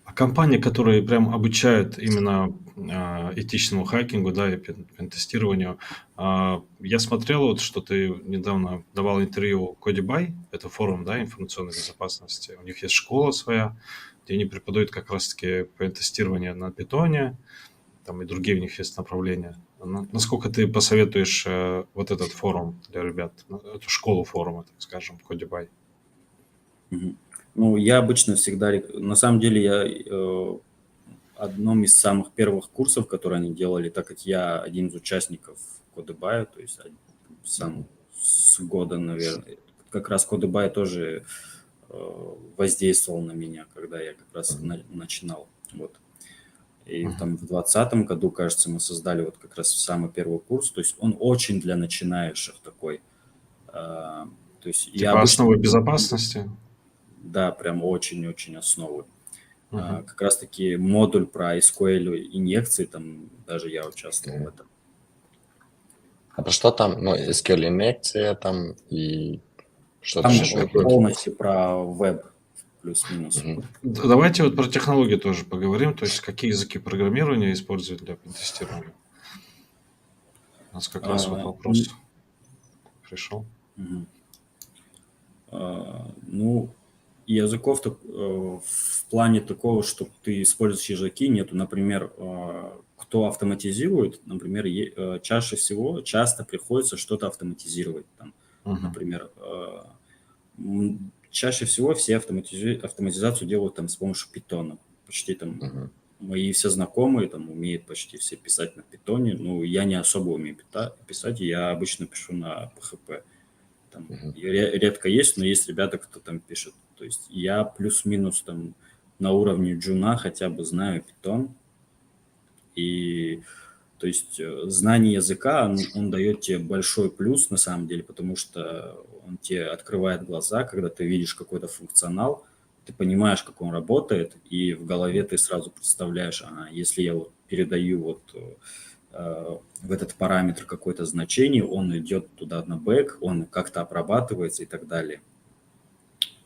[SPEAKER 1] А компании, которые прям обучают именно этичному хакингу, да, и пентестированию, я смотрел, вот, что ты недавно давал интервью Codify, это форум, да, информационной безопасности. У них есть школа своя, где они преподают как раз-таки пентестирование на питоне, там и другие у них есть направления. Насколько ты посоветуешь вот этот форум для ребят, эту школу форума, так скажем, Codify?
[SPEAKER 2] Ну, я обычно всегда, на самом деле, я одном из самых первых курсов, которые они делали, так как я один из участников Codify, то есть сам с года, наверное, как раз Codify тоже воздействовал на меня, когда я как раз начинал. Вот. И там в 2020 году, кажется, мы создали вот как раз самый первый курс. То есть он очень для начинающих такой. То есть я
[SPEAKER 1] Типа
[SPEAKER 2] обычно...
[SPEAKER 1] основы безопасности?
[SPEAKER 2] Да, прям очень-очень основы. Как раз-таки модуль про SQL инъекции, там даже я участвовал в этом.
[SPEAKER 3] А про что там? Ну, SQL инъекция там и что-то
[SPEAKER 2] Там
[SPEAKER 3] еще.
[SPEAKER 2] полностью про веб плюс-минус.
[SPEAKER 1] Давайте вот про технологии тоже поговорим, то есть какие языки программирования используют для тестирования. У нас как раз вот вопрос пришел.
[SPEAKER 2] Ну, языков в плане такого, что ты используешь языки, нету. Например, кто автоматизирует, например, чаще всего, часто приходится что-то автоматизировать. Там,
[SPEAKER 1] Мгм.
[SPEAKER 2] например, чаще всего все автоматизацию делают там с помощью питона. Почти там
[SPEAKER 3] Мгм.
[SPEAKER 2] мои все знакомые там умеют почти все писать на питоне. Ну, я не особо умею писать, я обычно пишу на PHP. Там
[SPEAKER 3] Мгм.
[SPEAKER 2] редко есть, но есть ребята, кто там пишет. То есть я плюс-минус там на уровне джуна хотя бы знаю питон. И то есть знание языка, он дает тебе большой плюс на самом деле, потому что он тебе открывает глаза, когда ты видишь какой-то функционал, ты понимаешь, как он работает, и в голове ты сразу представляешь, ага, если я вот передаю вот в этот параметр какое-то значение, он идет туда на бэк, он как-то обрабатывается и так далее.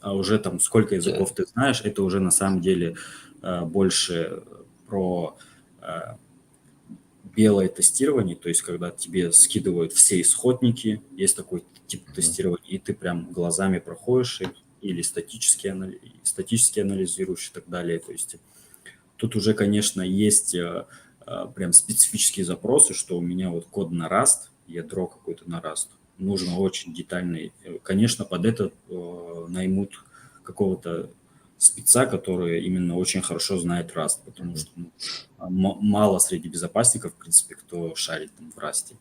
[SPEAKER 2] А уже там сколько
[SPEAKER 3] Я-
[SPEAKER 2] языков ты знаешь, это уже на самом деле больше про э, белое тестирование, то есть когда тебе скидывают все исходники, есть такой тип
[SPEAKER 3] Мгм.
[SPEAKER 2] тестирования, и ты прям глазами проходишь их, или статически анализируешь и так далее. То есть тут уже, конечно, есть прям специфические запросы, что у меня вот код на Rust, ядро какое-то на Rust, нужно очень детальный. Конечно, под это наймут какого-то спеца, который именно очень хорошо знает Rust, потому
[SPEAKER 3] Мгм.
[SPEAKER 2] что мало среди безопасников, в принципе, кто шарит там в Rust.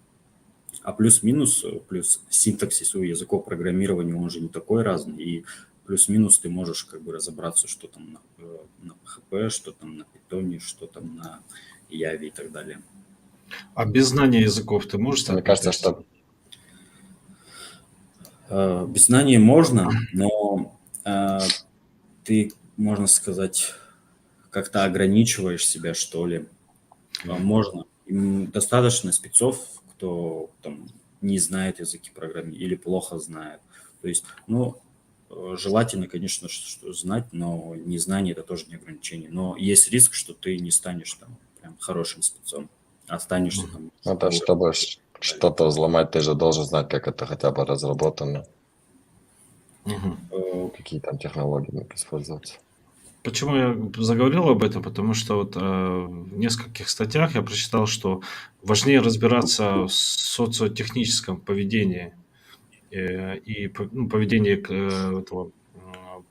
[SPEAKER 2] А плюс-минус, плюс синтаксис у языков программирования, он же не такой разный, и плюс-минус ты можешь как бы разобраться, что там на PHP, что там на Python, что там на Java и так далее.
[SPEAKER 1] А без знания языков ты можешь
[SPEAKER 3] Мне
[SPEAKER 1] стать
[SPEAKER 3] кажется,
[SPEAKER 1] пентестером?
[SPEAKER 3] что
[SPEAKER 2] Без знаний можно, но ты, можно сказать, как-то ограничиваешь себя, что ли. Можно. Достаточно спецов, кто там не знает языки программирования или плохо знает. То есть, ну, желательно, конечно, знать, но незнание – это тоже не ограничение. Но есть риск, что ты не станешь там прям хорошим спецом, а останешься
[SPEAKER 1] Мгм.
[SPEAKER 2] там
[SPEAKER 3] это
[SPEAKER 2] на уровне.
[SPEAKER 3] чтобы что-то взломать, ты же должен знать, как это хотя бы разработано,
[SPEAKER 1] Мгм.
[SPEAKER 3] какие там технологии могут использоваться.
[SPEAKER 1] Почему я заговорил об этом? Потому что вот в нескольких статьях я прочитал, что важнее разбираться в социотехническом поведении ну, поведении этого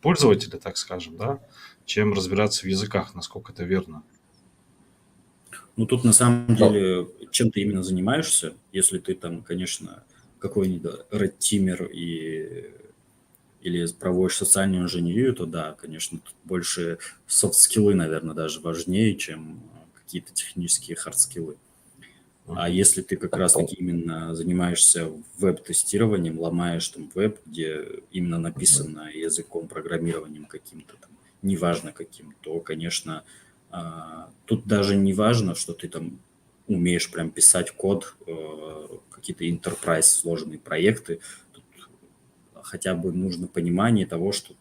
[SPEAKER 1] пользователя, так скажем, да, чем разбираться в языках, насколько это верно.
[SPEAKER 2] Ну, тут на самом
[SPEAKER 3] Ну,
[SPEAKER 2] деле, чем ты именно занимаешься, если ты там, конечно, какой-нибудь редтимер или проводишь социальную инженерию, то да, конечно, тут больше софт-скиллы, наверное, даже важнее, чем какие-то технические хард-скиллы. А
[SPEAKER 1] Мгм.
[SPEAKER 2] если ты как раз-таки именно занимаешься веб-тестированием, ломаешь там веб, где именно
[SPEAKER 3] мгм.
[SPEAKER 2] написано языком программированием каким-то там, неважно каким, то, конечно, тут даже не важно, что ты там умеешь прям писать код, какие-то enterprise сложные проекты. Тут хотя бы нужно понимание того, что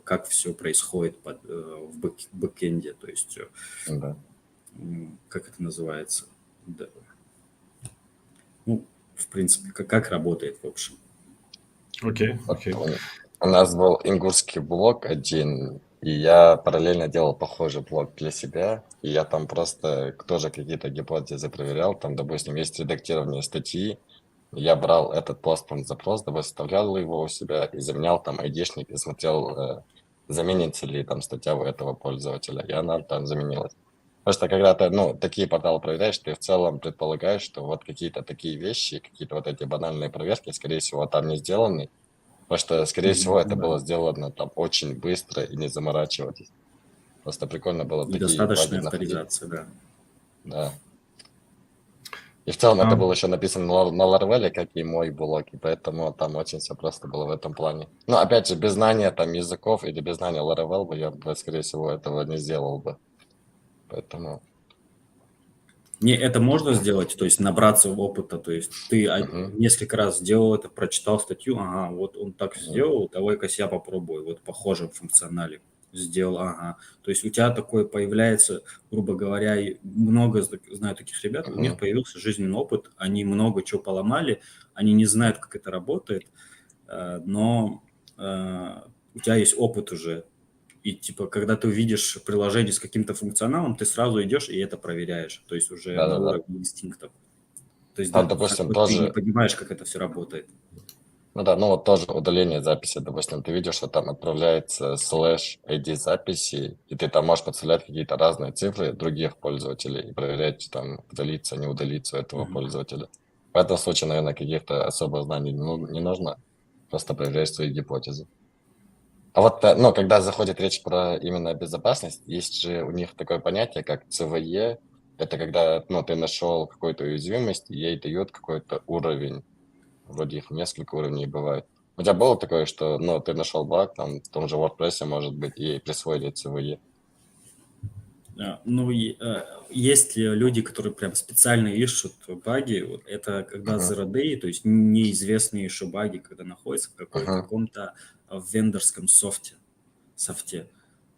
[SPEAKER 2] как все происходит в бэкэнде, то есть
[SPEAKER 3] Да.
[SPEAKER 2] как это называется, да, ну, в принципе, как работает, в общем.
[SPEAKER 1] Окей,
[SPEAKER 3] Вот
[SPEAKER 1] окей.
[SPEAKER 3] у нас был ингурский блог один, и я параллельно делал похожий блог для себя, и я там просто тоже какие-то гипотезы проверял, там, допустим, есть редактирование статьи, я брал этот постный запрос, выставлял его у себя и заменял там айдишник и смотрел, заменится ли там статья у этого пользователя, и она там заменилась. Потому что когда ты, ну, такие порталы проверяешь, ты в целом предполагаешь, что вот какие-то такие вещи, какие-то вот эти банальные проверки, скорее всего, там не сделаны, потому что, скорее всего, это
[SPEAKER 2] Да.
[SPEAKER 3] было сделано там очень быстро и не заморачивайтесь. Просто прикольно было такие баги
[SPEAKER 2] Недостаточная
[SPEAKER 3] находить.
[SPEAKER 2] авторизация, да.
[SPEAKER 3] Да. И в целом
[SPEAKER 1] А,
[SPEAKER 3] это было еще написано на Laravel, как и мой блог, и поэтому там очень все просто было в этом плане. Но опять же, без знания там языков или без знания Laravel бы я бы, скорее всего, этого не сделал бы. Поэтому...
[SPEAKER 2] Не, это можно сделать, то есть набраться опыта, то есть ты
[SPEAKER 3] Мгм,
[SPEAKER 2] несколько раз сделал это, прочитал статью, ага, вот он так
[SPEAKER 3] мгм,
[SPEAKER 2] сделал, давай-ка я попробую, вот похожем функционале сделал, ага. То есть у тебя такое появляется, грубо говоря, и много знаю таких ребят, у них
[SPEAKER 3] мгм,
[SPEAKER 2] появился жизненный опыт, они много чего поломали, они не знают, как это работает, но у тебя есть опыт уже. И типа, когда ты увидишь приложение с каким-то функционалом, ты сразу идешь и это проверяешь. То есть уже на
[SPEAKER 3] Да-да-да.
[SPEAKER 2] уровне инстинктов. То есть
[SPEAKER 3] Там,
[SPEAKER 2] как
[SPEAKER 3] допустим,
[SPEAKER 2] бы ты не
[SPEAKER 3] тоже,
[SPEAKER 2] понимаешь, как это все работает.
[SPEAKER 3] ну да, ну вот тоже удаление записи, допустим, ты видишь, что там отправляется слэш ID записи, и ты там можешь подставлять какие-то разные цифры других пользователей и проверять, там, удалиться, не удалиться у этого
[SPEAKER 2] Мгм.
[SPEAKER 3] пользователя. В этом случае, наверное, каких-то особых знаний не нужно, просто проверять свои гипотезы. А вот, ну, когда заходит речь про именно безопасность, есть же у них такое понятие, как ЦВЕ. Это когда, ну, ты нашел какую-то уязвимость, и ей дают какой-то уровень. Вроде их несколько уровней бывает. У тебя было такое, что, ну, ты нашел баг, там, в том же WordPress, может быть, и ей присвоили ЦВЕ?
[SPEAKER 2] Ну, есть ли люди, которые прям специально ищут баги? Вот это когда
[SPEAKER 3] Мгм,
[SPEAKER 2] zero day, то есть неизвестные еще баги, когда находятся в
[SPEAKER 3] мгм,
[SPEAKER 2] каком-то в вендорском софте, и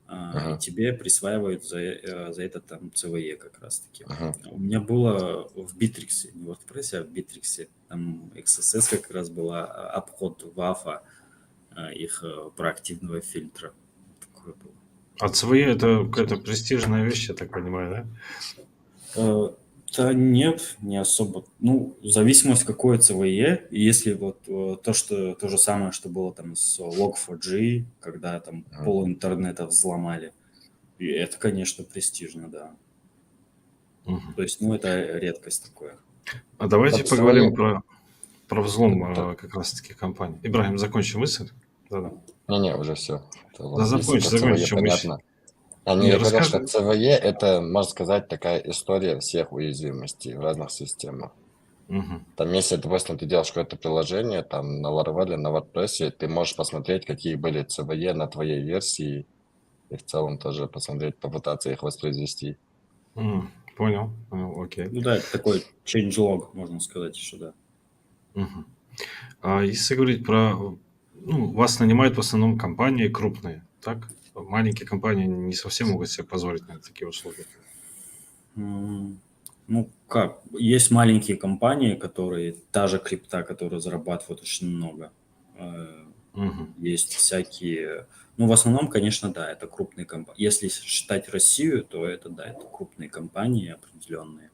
[SPEAKER 3] мгм,
[SPEAKER 2] тебе присваивают за это там CVE как раз-таки.
[SPEAKER 3] мгм,
[SPEAKER 2] У меня было в Bittrex, не в WordPress, а в Bittrex, там XSS как раз была обход WAF, их проактивного фильтра. Такое было.
[SPEAKER 1] А ЦВЕ это какая-то престижная вещь, я так понимаю, да?
[SPEAKER 2] Э, Да нет, не особо. Ну, зависимость какое CVE. И если вот то же самое, что было там с Log4j, когда там
[SPEAKER 3] мгм.
[SPEAKER 2] пол интернета взломали, и это, конечно, престижно, да.
[SPEAKER 1] Мгм.
[SPEAKER 2] То есть, ну, это редкость такое.
[SPEAKER 1] А давайте
[SPEAKER 3] Вот
[SPEAKER 1] поговорим
[SPEAKER 3] ЦВЕ,
[SPEAKER 1] про взлом
[SPEAKER 3] да,
[SPEAKER 1] как раз-таки компании. Ибрагим, закончи мысль. Да-да.
[SPEAKER 3] не-не, уже все.
[SPEAKER 1] Да,
[SPEAKER 3] Если
[SPEAKER 1] закончи,
[SPEAKER 3] про
[SPEAKER 1] закончи,
[SPEAKER 3] ЦВЕ
[SPEAKER 1] что мы еще...
[SPEAKER 3] понятно. А не,
[SPEAKER 1] Не,
[SPEAKER 3] я говорил, что
[SPEAKER 1] расскажи.
[SPEAKER 3] ЦВЕ это, можно сказать, такая история всех уязвимостей в разных системах.
[SPEAKER 1] Мгм.
[SPEAKER 3] Там, если, допустим, ты делаешь какое-то приложение, там, на Laravel, на WordPress, ты можешь посмотреть, какие были ЦВЕ на твоей версии, и в целом тоже посмотреть, попытаться их воспроизвести.
[SPEAKER 1] Понял, окей.
[SPEAKER 2] Ну да, это такой changelog, можно сказать еще, да.
[SPEAKER 1] Мгм. А если говорить про... Ну, вас нанимают в основном компании крупные, так? Маленькие компании не совсем могут себе позволить на такие услуги.
[SPEAKER 2] Ну как, есть маленькие компании, которые, та же крипта, которые зарабатывают очень много. Э,
[SPEAKER 1] Мгм.
[SPEAKER 2] Есть всякие, ну в основном, конечно, да, это крупные компании. Если считать Россию, то это, да, это крупные компании определенные,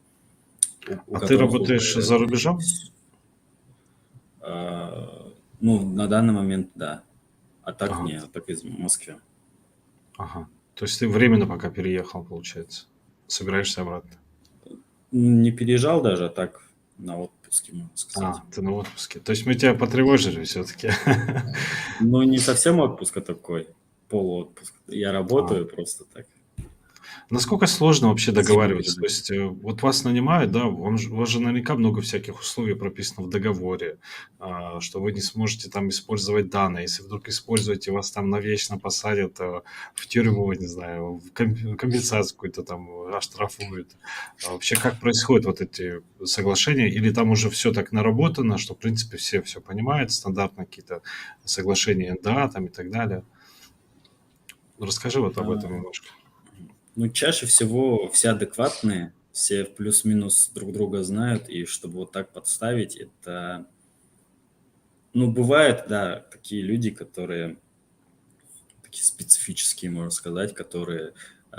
[SPEAKER 2] у
[SPEAKER 1] А ты
[SPEAKER 2] которых
[SPEAKER 1] работаешь
[SPEAKER 2] уже,
[SPEAKER 1] за рубежом?
[SPEAKER 2] ну на данный момент, да. А так
[SPEAKER 1] Ага,
[SPEAKER 2] нет, так из Москвы.
[SPEAKER 1] ага. То есть ты временно пока переехал, получается. Собираешься обратно.
[SPEAKER 2] Не переезжал даже, а так на отпуске, можно сказать.
[SPEAKER 1] Ты на отпуске. То есть мы тебя потревожили все-таки.
[SPEAKER 2] Ну, не совсем отпуск, а такой полуотпуск. Я работаю просто так.
[SPEAKER 1] Насколько сложно вообще
[SPEAKER 2] Зимний
[SPEAKER 1] договариваться? То
[SPEAKER 2] передых.
[SPEAKER 1] есть, вот вас нанимают, да, у вас же наверняка много всяких условий прописано в договоре, что вы не сможете там использовать данные. Если вдруг используете, вас там навечно посадят в тюрьму, не знаю, в компенсацию какую-то там оштрафуют. А вообще, как происходят вот эти соглашения? Или там уже все так наработано, что, в принципе, все понимают, стандартно какие-то соглашения НДА там и так далее? Расскажи вот об этом
[SPEAKER 2] А,
[SPEAKER 1] немножко.
[SPEAKER 2] Ну, чаще всего все адекватные, все плюс-минус друг друга знают, и чтобы вот так подставить, это... Ну, бывают, да, такие люди, которые такие специфические, можно сказать, которые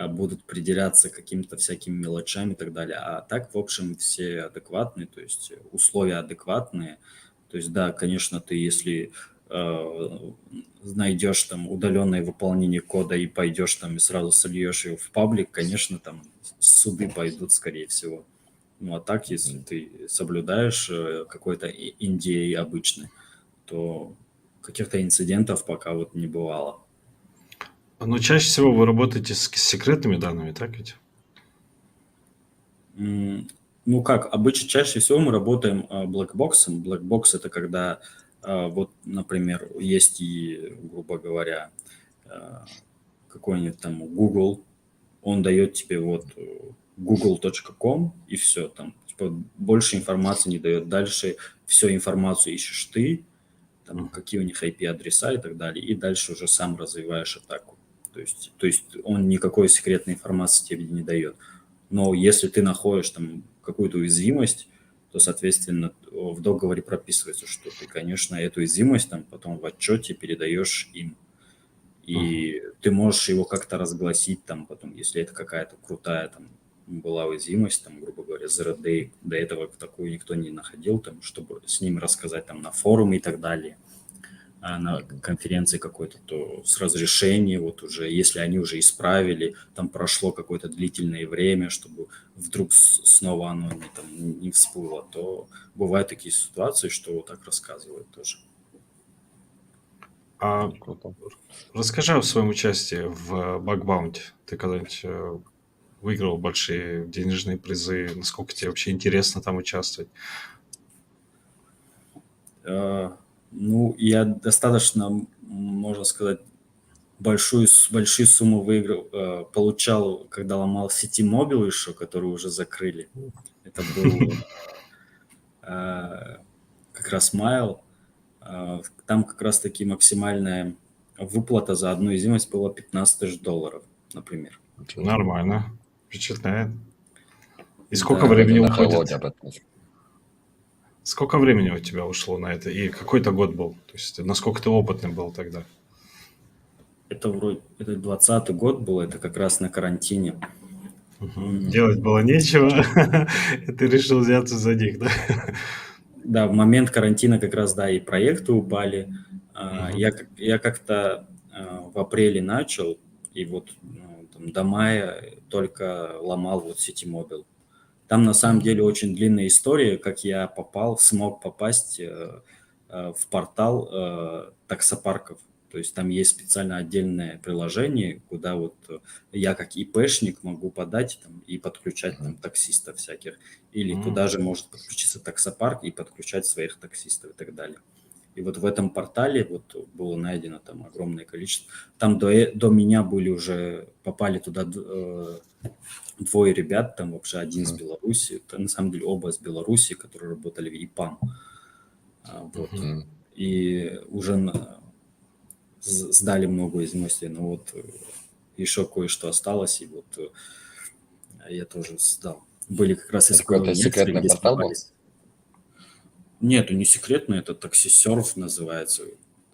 [SPEAKER 2] будут придираться к каким-то всяким мелочам и так далее. А так, в общем, все адекватные, то есть условия адекватные. То есть, да, конечно, ты если найдешь там удаленное выполнение кода и пойдешь там и сразу сольешь его в паблик, конечно, там суды пойдут, скорее всего. Ну, а так, если ты соблюдаешь какой-то NDA обычный, то каких-то инцидентов пока вот не бывало.
[SPEAKER 1] Но чаще всего вы работаете с секретными данными, так ведь?
[SPEAKER 2] Ну как, обычно чаще всего мы работаем блэкбоксом. Блэкбокс это когда вот, например, есть и, грубо говоря, а, какой-нибудь там Google, он дает тебе вот google.com и все, там типа, больше информации не дает. Дальше всю информацию ищешь ты, там,
[SPEAKER 1] Мгм.
[SPEAKER 2] какие у них IP-адреса и так далее, и дальше уже сам развиваешь атаку. То есть он никакой секретной информации тебе не дает. Но если ты находишь там какую-то уязвимость, то, соответственно, в договоре прописывается, что ты, конечно, эту уязвимость там потом в отчете передаешь им. и ты можешь его как-то разгласить там потом, если это какая-то крутая там была уязвимость, там, грубо говоря, Zero Day, до этого такую никто не находил, там, чтобы с ним рассказать там на форуме и так далее, на конференции какой-то, то с разрешения, вот уже, если они уже исправили, там прошло какое-то длительное время, чтобы вдруг снова оно не всплыло, то бывают такие ситуации, что вот так рассказывают тоже.
[SPEAKER 1] А
[SPEAKER 3] Круто.
[SPEAKER 1] расскажи о своем участии в Bug Bounty. Ты когда-нибудь выиграл большие денежные призы? Насколько тебе вообще интересно там участвовать?
[SPEAKER 2] Ну, я достаточно, можно сказать, большую сумму выиграл, получал, когда ломал Citymobil еще, который уже закрыли. Это был как раз Майл. Там как раз таки максимальная выплата за одну уязвимость была $15 000, например.
[SPEAKER 1] Нормально. Впечатляет. И
[SPEAKER 2] Да.
[SPEAKER 1] сколько времени
[SPEAKER 3] На
[SPEAKER 1] уходит?
[SPEAKER 3] холоде об этом.
[SPEAKER 1] Сколько времени у тебя ушло на это? И какой-то год был? То есть насколько ты опытный был тогда?
[SPEAKER 2] Это вроде 20-й год был, это как раз на карантине.
[SPEAKER 1] Делать было нечего, и ты решил взяться за них, да?
[SPEAKER 2] Да, в момент карантина как раз, да, и проекты упали. Я как-то в апреле начал, и вот там до мая только ломал вот Citymobil. Там на самом деле очень длинная история, как я смог попасть в портал таксопарков. То есть там есть специально отдельное приложение, куда вот я как ИПшник могу подать там, и подключать там таксистов всяких. Или туда же может подключиться таксопарк и подключать своих таксистов и так далее. И вот в этом портале вот было найдено там огромное количество. Там до меня попали туда двое ребят, там вообще один из Беларуси, на самом деле оба из Беларуси, которые работали в ИПАМ. Вот. И уже сдали много уязвимостей, но вот еще кое-что осталось, и вот я тоже сдал. Были как раз
[SPEAKER 3] Это какой-то секретный
[SPEAKER 2] где
[SPEAKER 3] портал был?
[SPEAKER 2] попались. Нет, это не секретный, это таксисерф называется,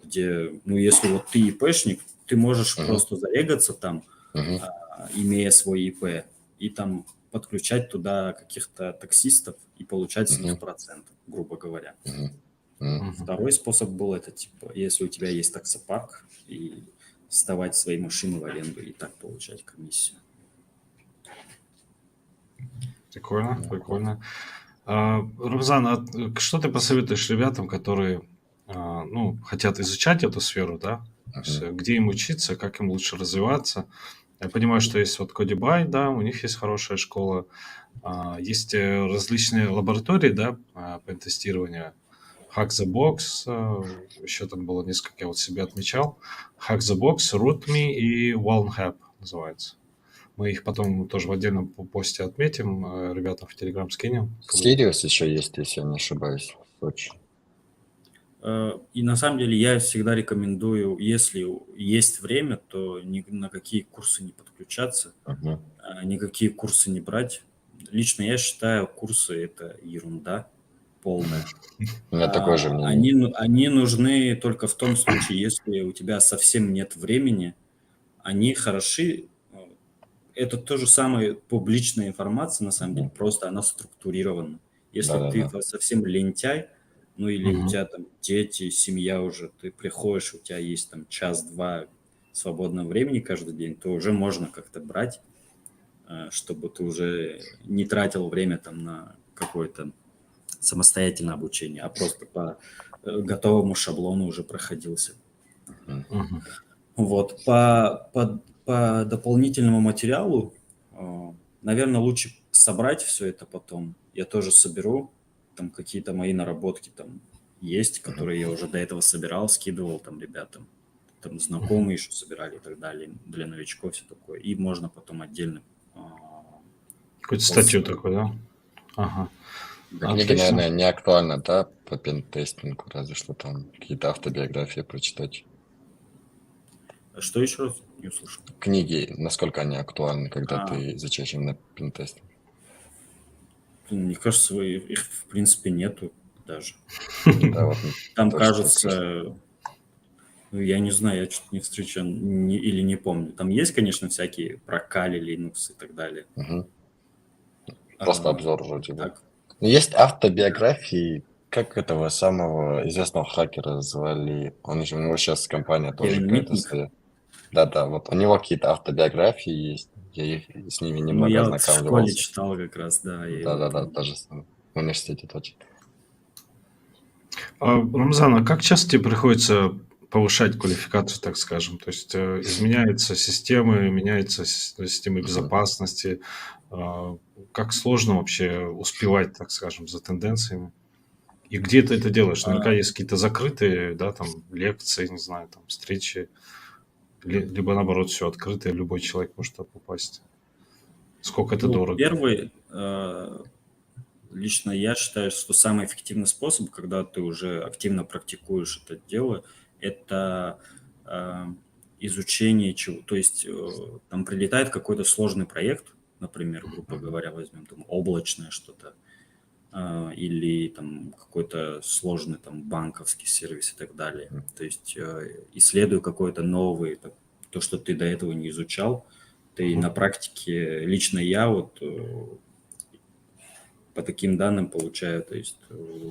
[SPEAKER 2] где, ну, если вот ты ИПшник, ты можешь просто зарегаться там, имея свой ИП, и там подключать туда каких-то таксистов и получать с них процент, грубо говоря. Второй способ был это, типа, если у тебя есть таксопарк, и сдавать свои машины в аренду и так получать комиссию.
[SPEAKER 1] Прикольно, прикольно. Рамзан, а что ты посоветуешь ребятам, которые хотят изучать эту сферу, да? То есть, где им учиться, как им лучше развиваться? Я понимаю, что есть вот Codify, да, у них есть хорошая школа, есть различные лаборатории, да, пентестирования. Hack the Box, еще там было несколько, я вот себе отмечал. Hack the Box, RootMe и OneHab называется. Мы их потом тоже в отдельном посте отметим, ребятам в Телеграм скинем.
[SPEAKER 3] Сириус еще есть, если я не ошибаюсь, в Сочи.
[SPEAKER 2] И на самом деле я всегда рекомендую, если есть время, то ни на какие курсы не подключаться, никакие курсы не брать. Лично я считаю, курсы – это ерунда полная.
[SPEAKER 3] У меня такое же мнение.
[SPEAKER 2] Они нужны только в том случае, если у тебя совсем нет времени. Они хороши. Это то же самое публичная информация, на самом деле, просто она структурирована. Если ты совсем лентяй, ну или у тебя там дети, семья уже, ты приходишь, у тебя есть там час-два свободного времени каждый день, то уже можно как-то брать, чтобы ты уже не тратил время там на какое-то самостоятельное обучение, а просто по готовому шаблону уже проходился. Вот. По дополнительному материалу, наверное, лучше собрать все это потом. Я тоже соберу. Там какие-то мои наработки там есть, которые я уже до этого собирал, скидывал там ребятам. Там знакомые еще собирали и так далее. Для новичков все такое. И можно потом отдельно...
[SPEAKER 1] Какую-то статью такую, да? Ага.
[SPEAKER 3] Книга, наверное, не актуальна, да, по пентестингу, разве что там какие-то автобиографии прочитать.
[SPEAKER 2] Что еще раз не услышал?
[SPEAKER 3] Книги, насколько они актуальны, когда ты изучаешь именно пентестинг?
[SPEAKER 2] Мне кажется, их в принципе нету даже.
[SPEAKER 3] Да, вот
[SPEAKER 2] Там,
[SPEAKER 3] тоже
[SPEAKER 2] кажется, Ну, я не знаю, я что-то не встречал или не помню. Там есть, конечно, всякие про Kali, Linux и так далее.
[SPEAKER 3] Мгм. Просто
[SPEAKER 2] А,
[SPEAKER 3] обзор вроде бы.
[SPEAKER 2] так,
[SPEAKER 3] Но есть автобиографии, как этого самого известного хакера звали. У него сейчас компания тоже
[SPEAKER 2] Кевин
[SPEAKER 3] какая-то
[SPEAKER 2] Митник.
[SPEAKER 3] своя. Да-да, вот у него какие-то автобиографии есть. Я с ними
[SPEAKER 2] Ну,
[SPEAKER 3] немного
[SPEAKER 2] я вот в школе
[SPEAKER 3] ознакомливался.
[SPEAKER 2] читал как раз, да, я его
[SPEAKER 3] Да-да-да,
[SPEAKER 2] помню.
[SPEAKER 3] тоже в университете точно.
[SPEAKER 1] Рамзан, а как часто тебе приходится повышать квалификацию, так скажем? То есть изменяются системы, меняются системы
[SPEAKER 3] Мгм.
[SPEAKER 1] безопасности. А, Как сложно вообще успевать, так скажем, за тенденциями? И где ты это делаешь? Наверняка
[SPEAKER 2] А,
[SPEAKER 1] есть какие-то закрытые, да, там, лекции, не знаю, там, встречи, либо наоборот все открытое, любой человек может туда попасть. Сколько это
[SPEAKER 2] Ну,
[SPEAKER 1] дорого?
[SPEAKER 2] первый, лично я считаю, что самый эффективный способ, когда ты уже активно практикуешь это дело, это а, изучение чего. То есть там прилетает какой-то сложный проект, например, грубо
[SPEAKER 3] Мгм.
[SPEAKER 2] говоря, возьмем там облачное что-то, или там какой-то сложный там банковский сервис и так далее.
[SPEAKER 3] Мгм.
[SPEAKER 2] То есть исследуй какой-то новый, то, что ты до этого не изучал, ты на
[SPEAKER 1] Мгм.
[SPEAKER 2] практике, лично я вот по таким данным получаю, то есть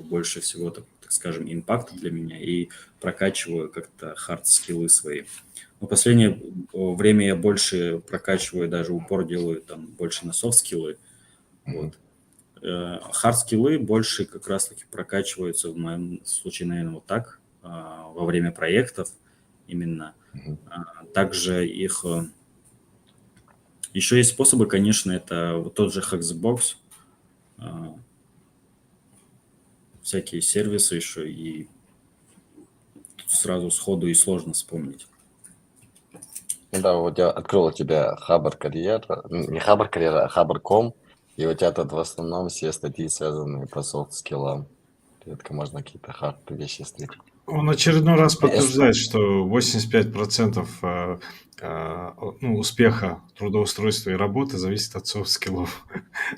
[SPEAKER 2] больше всего, так скажем, импакта для меня и прокачиваю как-то хард-скиллы свои. Но в последнее время я больше прокачиваю, даже упор делаю там больше на софт-скиллы,
[SPEAKER 3] Мгм.
[SPEAKER 2] вот. Хард-скиллы больше как раз-таки прокачиваются в моем случае, наверное, вот так, во время проектов именно.
[SPEAKER 3] Мгм.
[SPEAKER 2] Также их... Еще есть способы, конечно, это вот тот же Hacksbox, а, всякие сервисы еще, и тут сразу сходу и сложно вспомнить.
[SPEAKER 3] Ну да, вот я открыл у тебя Хабр карьера, не Хабр карьера, а Хабр.ком, и у тебя тут в основном все статьи, связанные по софт-скиллам. Редко можно какие-то хард вещи встретить.
[SPEAKER 1] Он очередной раз
[SPEAKER 3] Эс-
[SPEAKER 1] подтверждает, что 85% ну, успеха трудоустройства и работы зависит от софт-скиллов.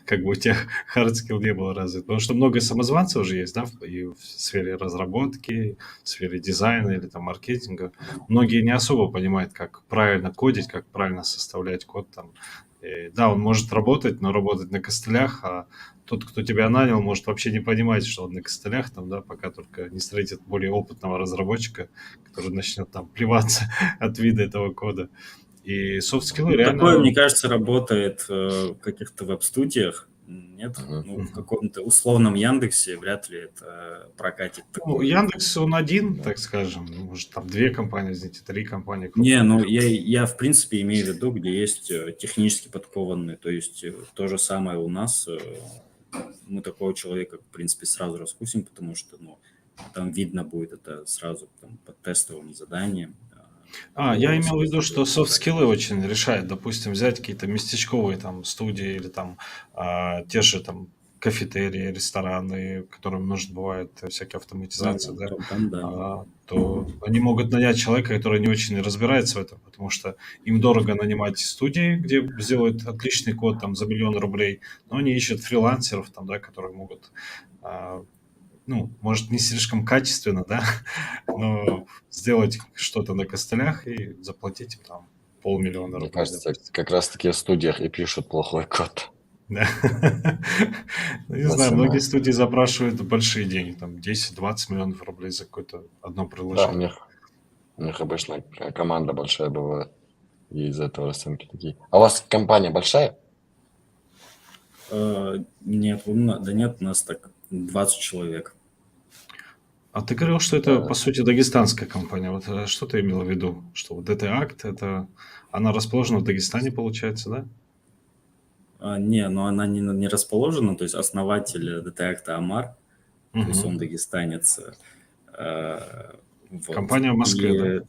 [SPEAKER 1] Как бы у тебя хард-скилл не был развит. Потому что много самозванцев уже есть, да, и в сфере разработки, в сфере дизайна или там маркетинга. Многие не особо понимают, как правильно кодить, как правильно составлять код там. И да, он может работать, но работать на костылях, а тот, кто тебя нанял, может вообще не понимать, что он на костылях, там, да, пока только не встретит более опытного разработчика, который начнет там плеваться от вида этого кода. И софт-скиллы
[SPEAKER 2] Ну, такое,
[SPEAKER 1] реально...
[SPEAKER 2] мне кажется, работает в каких-то веб-студиях. Нет?
[SPEAKER 3] Мгм.
[SPEAKER 2] Ну, в
[SPEAKER 1] Мгм.
[SPEAKER 2] каком-то условном Яндексе вряд ли это прокатит
[SPEAKER 1] Ну,
[SPEAKER 2] такое.
[SPEAKER 1] Яндекс, он один,
[SPEAKER 3] Да.
[SPEAKER 1] так скажем. Ну, может, там две компании, извините, три компании
[SPEAKER 2] Не,
[SPEAKER 1] крупных.
[SPEAKER 2] ну я в принципе имею в виду, где есть технически подкованные. То есть то же самое у нас. Мы такого человека, в принципе, сразу раскусим, потому что ну, там видно будет это сразу там, по тестовым заданиям,
[SPEAKER 1] Я
[SPEAKER 2] по
[SPEAKER 1] имел в виду, что
[SPEAKER 2] способу
[SPEAKER 1] софт-скиллы
[SPEAKER 2] прокачивать.
[SPEAKER 1] очень решают. Допустим, взять какие-то местечковые там студии или там те же там кафетерии, рестораны, которым нужно бывает всякие
[SPEAKER 2] Ну,
[SPEAKER 1] автоматизации, да,
[SPEAKER 2] там да.
[SPEAKER 1] то они могут нанять человека, который не очень разбирается в этом, потому что им дорого нанимать студии, где сделают отличный код там за 1 000 000 рублей, но они ищут фрилансеров там, да, которые могут а, ну, может, не слишком качественно, да, но сделать что-то на костылях и заплатить им там 500 000
[SPEAKER 3] Мне
[SPEAKER 1] рублей,
[SPEAKER 3] кажется,
[SPEAKER 1] допустим.
[SPEAKER 3] как раз-таки в студиях и пишут плохой код
[SPEAKER 1] Да. Ну, не
[SPEAKER 3] на
[SPEAKER 1] знаю, многие
[SPEAKER 3] СММ.
[SPEAKER 1] студии запрашивают большие деньги, там 10-20 миллионов рублей за какое-то одно
[SPEAKER 3] Да,
[SPEAKER 1] приложение.
[SPEAKER 3] у них обычно команда большая бывает, и из-за этого расценки такие. А у вас компания большая?
[SPEAKER 2] Нет, да нет, у нас так 20 человек.
[SPEAKER 1] А ты говорил, что это, по
[SPEAKER 3] Да.
[SPEAKER 1] сути, дагестанская компания. Вот что ты имел в виду? Что вот эта акт, это она расположена в Дагестане, получается, да?
[SPEAKER 2] Не, но она не расположена, то есть основатель DTACT Амар, то есть он
[SPEAKER 1] Мгм.
[SPEAKER 2] дагестанец, вот.
[SPEAKER 1] Компания в Москве, да?
[SPEAKER 2] И